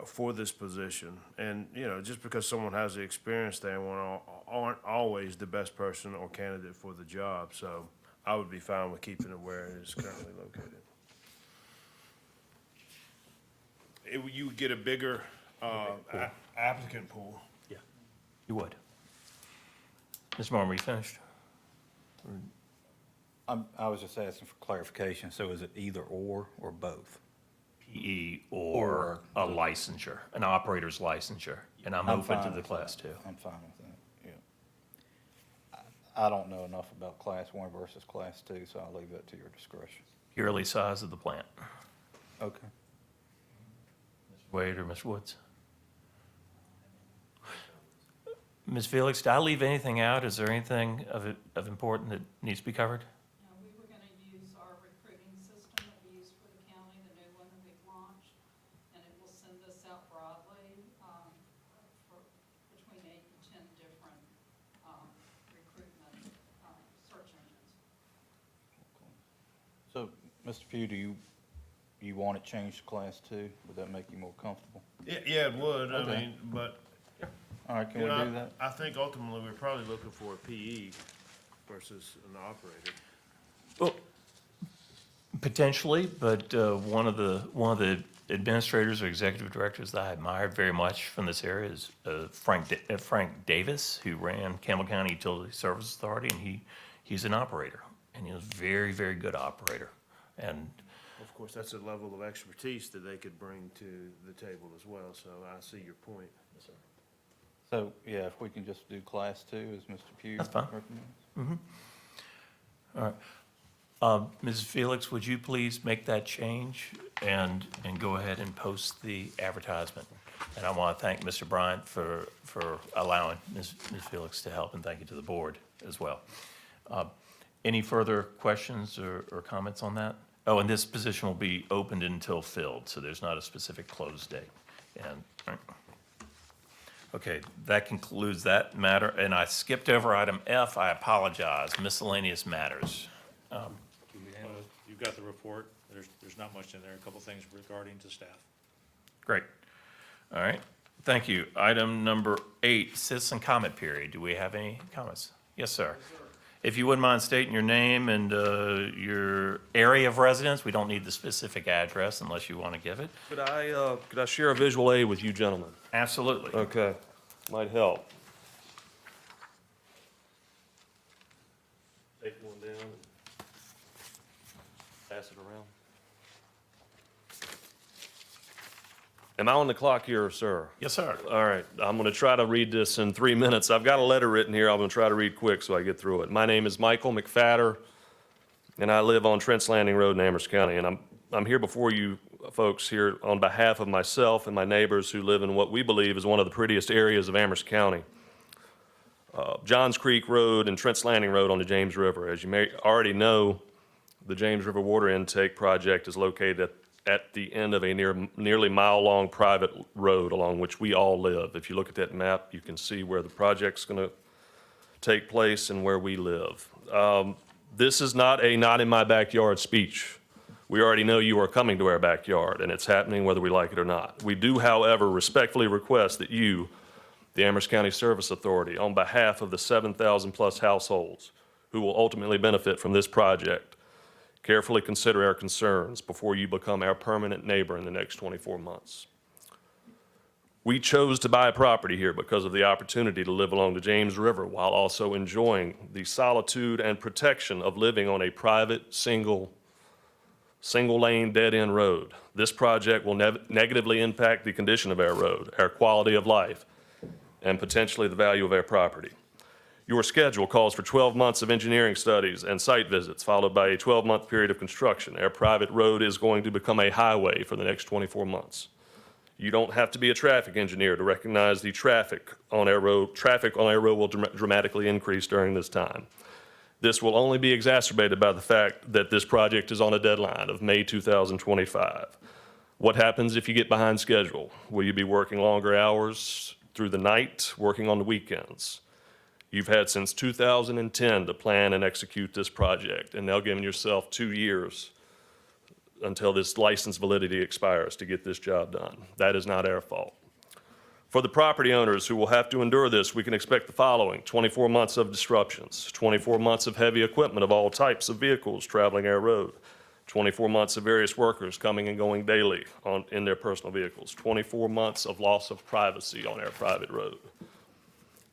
for this position. And, just because someone has the experience, they aren't always the best person or candidate for the job. So I would be fine with keeping it where it is currently located. You would get a bigger applicant pool. you would. Ms. Martin, are you finished? I was just asking for clarification, so is it either or both? PE or a licensure, an operator's licensure, and I'm open to fine the with Class that. 2. I'm fine with that, yeah. I don't know enough about Class 1 versus Class 2, so I'll leave that to your discretion. Purely size of the plant. Okay. Wade or Ms. Woods? Ms. Felix, did I leave anything out? Is there anything of important that needs to be covered? No, we were gonna use our recruiting system that we use for the county, the new one that we've launched, and it will send us out broadly, for between 8 and 10 different, recruitment, search engines. So, Mr. Pugh, do you want it changed to Class 2? Would that make you more comfortable? Yeah, it would, I Okay. mean, but, All right, can we do that? I think ultimately we're probably looking for a PE versus an operator. Well, potentially, but one of the administrators or executive directors that I admired very much from this area is Frank Davis, who ran Campbell County Utility Service Authority, and he's an operator, and he's a very, very good operator. And Of course, that's a level of expertise that they could bring to the table as well, so I see your point. So, yeah, if we can just do Class 2, as Mr. Pugh That's fine. recommends. All right. Mrs. Felix, would you please make that change and go ahead and post the advertisement? And I want to thank Mr. Bryant for allowing Ms. Felix to help, and thank you to the board as well. Any further questions or comments on that? Oh, and this position will be opened until filled, so there's not a specific close date. And, all right. Okay, that concludes that matter, and I skipped over item F, I apologize, miscellaneous matters. You've got the report. There's not much in there. A couple things regarding to staff. Great. All right, thank you. Item number 8, citizen comment period. Do we have any comments? Yes, sir. If you wouldn't mind stating your name and your area of residence, we don't need the specific address unless you want to give it. Could I share a visual aid with you gentlemen? Absolutely. Okay, might help. Take one down and pass it around. Am I on the clock here, sir? Yes, sir. All right, I'm going to try to read this in 3 minutes. I've got a letter written here. I'm going to try to read quick so I get through it. My name is Michael McFadder, and I live on Trent's Landing Road in Amherst County. And I'm here before you folks here on behalf of myself and my neighbors who live in what we believe is one of the prettiest areas of Amherst County. Johns Creek Road and Trent's Landing Road on the James River. As you may already know, the James River Water Intake Project is located at the end of a nearly mile-long private road along which we all live. If you look at that map, you can see where the project's going to take place and where we live. This is not a not in my backyard speech. We already know you are coming to our backyard, and it's happening whether we like it or not. We do, however, respectfully request that you, the Amherst County Service Authority, on behalf of the 7,000-plus households who will ultimately benefit from this project, carefully consider our concerns before you become our permanent neighbor in the next 24 months. We chose to buy property here because of the opportunity to live along the James River while also enjoying the solitude and protection of living on a private, single-lane, dead-end road. This project will negatively impact the condition of our road, our quality of life, and potentially the value of our property. Your schedule calls for 12 months of engineering studies and site visits, followed by a 12-month period of construction. Our private road is going to become a highway for the next 24 months. You don't have to be a traffic engineer to recognize the traffic on our road. Traffic on our road will dramatically increase during this time. This will only be exacerbated by the fact that this project is on a deadline of May 2025. What happens if you get behind schedule? Will you be working longer hours through the night, working on the weekends? You've had since 2010 to plan and execute this project, and now giving yourself 2 years until this license validity expires to get this job done. That is not our fault. For the property owners who will have to endure this, we can expect the following: 24 months of disruptions, 24 months of heavy equipment of all types of vehicles traveling our road, 24 months of various workers coming and going daily in their personal vehicles, 24 months of loss of privacy on our private road.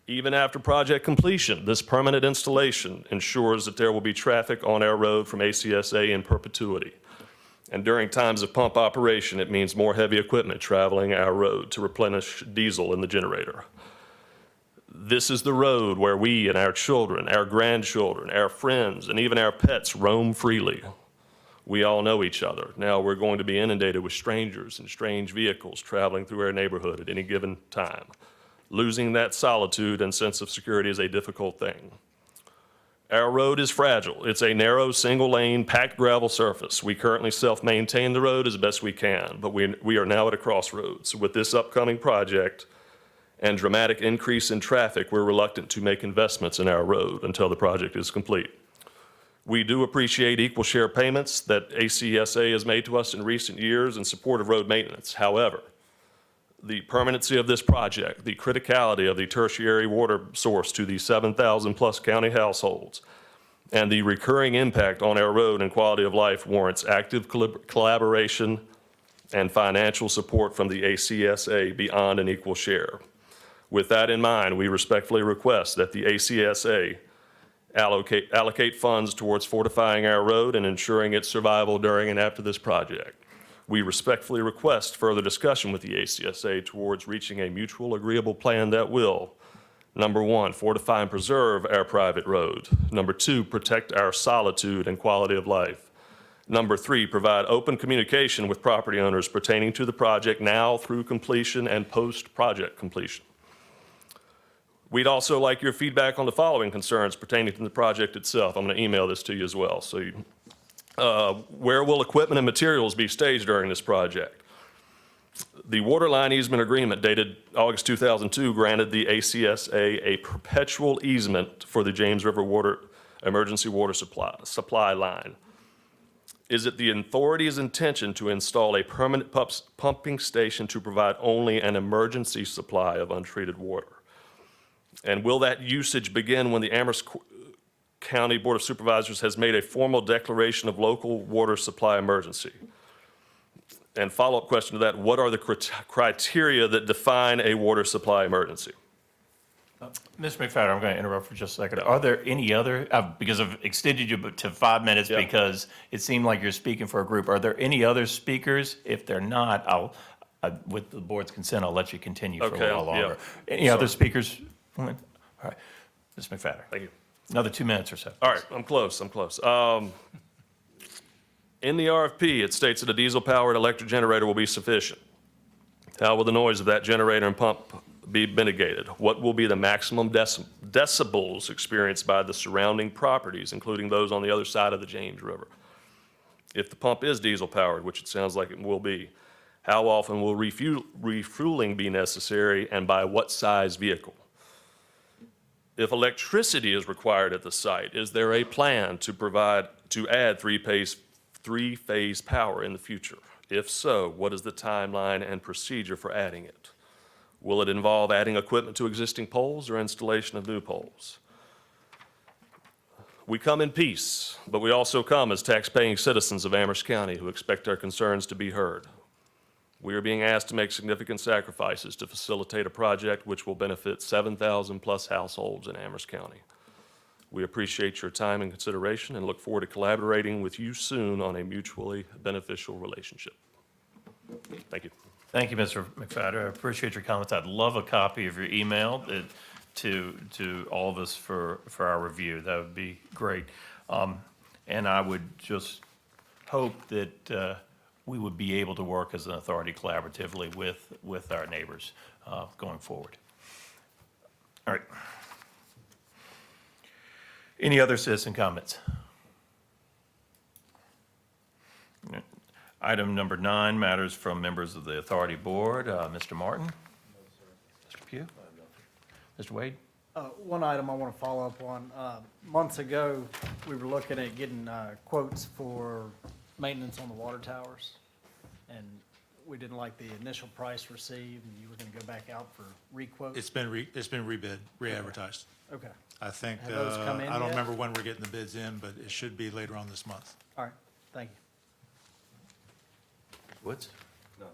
Even after project completion, this permanent installation ensures that there will be traffic on our road from ACSA in perpetuity. And during times of pump operation, it means more heavy equipment traveling our road to replenish diesel in the generator. This is the road where we and our children, our grandchildren, our friends, and even our pets roam freely. We all know each other. Now we're going to be inundated with strangers and strange vehicles traveling through our neighborhood at any given time. Losing that solitude and sense of security is a difficult thing. Our road is fragile. It's a narrow, single-lane, packed gravel surface. We currently self-maintain the road as best we can, but we are now at a crossroads. With this upcoming project and dramatic increase in traffic, we're reluctant to make investments in our road until the project is complete. We do appreciate equal share payments that ACSA has made to us in recent years in support of road maintenance. However, the permanency of this project, the criticality of the tertiary water source to the 7,000-plus county households, and the recurring impact on our road and quality of life warrants active collaboration and financial support from the ACSA beyond an equal share. With that in mind, we respectfully request that the ACSA allocate funds towards fortifying our road and ensuring its survival during and after this project. We respectfully request further discussion with the ACSA towards reaching a mutual agreeable plan that will, number one, fortify and preserve our private road. Number two, protect our solitude and quality of life. Number three, provide open communication with property owners pertaining to the project now through completion and post-project completion. We'd also like your feedback on the following concerns pertaining to the project itself. I'm going to email this to you as well. Where will equipment and materials be staged during this project? The water line easement agreement dated August 2002 granted the ACSA a perpetual easement for the James River emergency water supply line. Is it the authority's intention to install a permanent pumping station to provide only an emergency supply of untreated water? And will that usage begin when the Amherst County Board of Supervisors has made a formal declaration of local water supply emergency? And follow-up question to that, what are the criteria that define a water supply emergency? Mr. McFadden, I'm going to interrupt for just a second. Are there any other, because I've extended you to 5 minutes Yeah. because it seemed like you're speaking for a group. Are there any other speakers? If they're not, with the board's consent, I'll let you continue for a Okay, while yeah. longer. Any other Sorry. speakers? All right. Ms. McFadden. Thank you. Another 2 minutes or so. All right, I'm close. In the RFP, it states that a diesel-powered electric generator will be sufficient. How will the noise of that generator and pump be mitigated? What will be the maximum decibels experienced by the surrounding properties, including those on the other side of the James River? If the pump is diesel-powered, which it sounds like it will be, how often will refueling be necessary and by what size vehicle? If electricity is required at the site, is there a plan to add three-phase power in the future? If so, what is the timeline and procedure for adding it? Will it involve adding equipment to existing poles or installation of new poles? We come in peace, but we also come as tax-paying citizens of Amherst County who expect our concerns to be heard. We are being asked to make significant sacrifices to facilitate a project which will benefit 7,000-plus households in Amherst County. We appreciate your time and consideration and look forward to collaborating with you soon on a mutually beneficial relationship. Thank you. Thank you, Mr. McFadden. I appreciate your comments. I'd love a copy of your email to all of us for our review. That would be great. And I would just hope that we would be able to work as an authority collaboratively with our neighbors going forward. All right. Any other citizen comments? Item number 9, matters from members of the authority board. Mr. Martin? Mr. Pugh? Mr. Wade? One item I want to follow up on. Months ago, we were looking at getting quotes for maintenance on the water towers, and we didn't like the initial price received, and you were going to go back out for requotes. It's been rebid, re-advertised. Okay, I think, Have those come in I don't yet? remember when we're getting the bids in, but it should be later on this month. all right, thank you. Woods? No.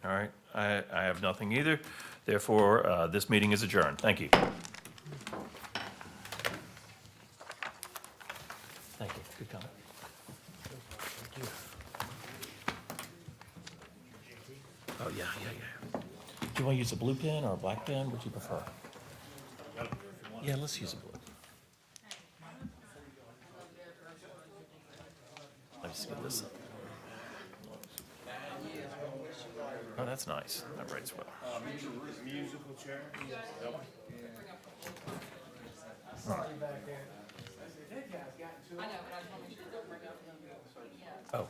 All right, I have nothing either. Therefore, this meeting is adjourned. Thank you. Thank you. Good comment. Oh, yeah. Do you want to use a blue pen or a black pen? What do you prefer? Yeah, let's use a blue. Let's get this up. Oh, that's nice. That writes well. Musical chair? Oh,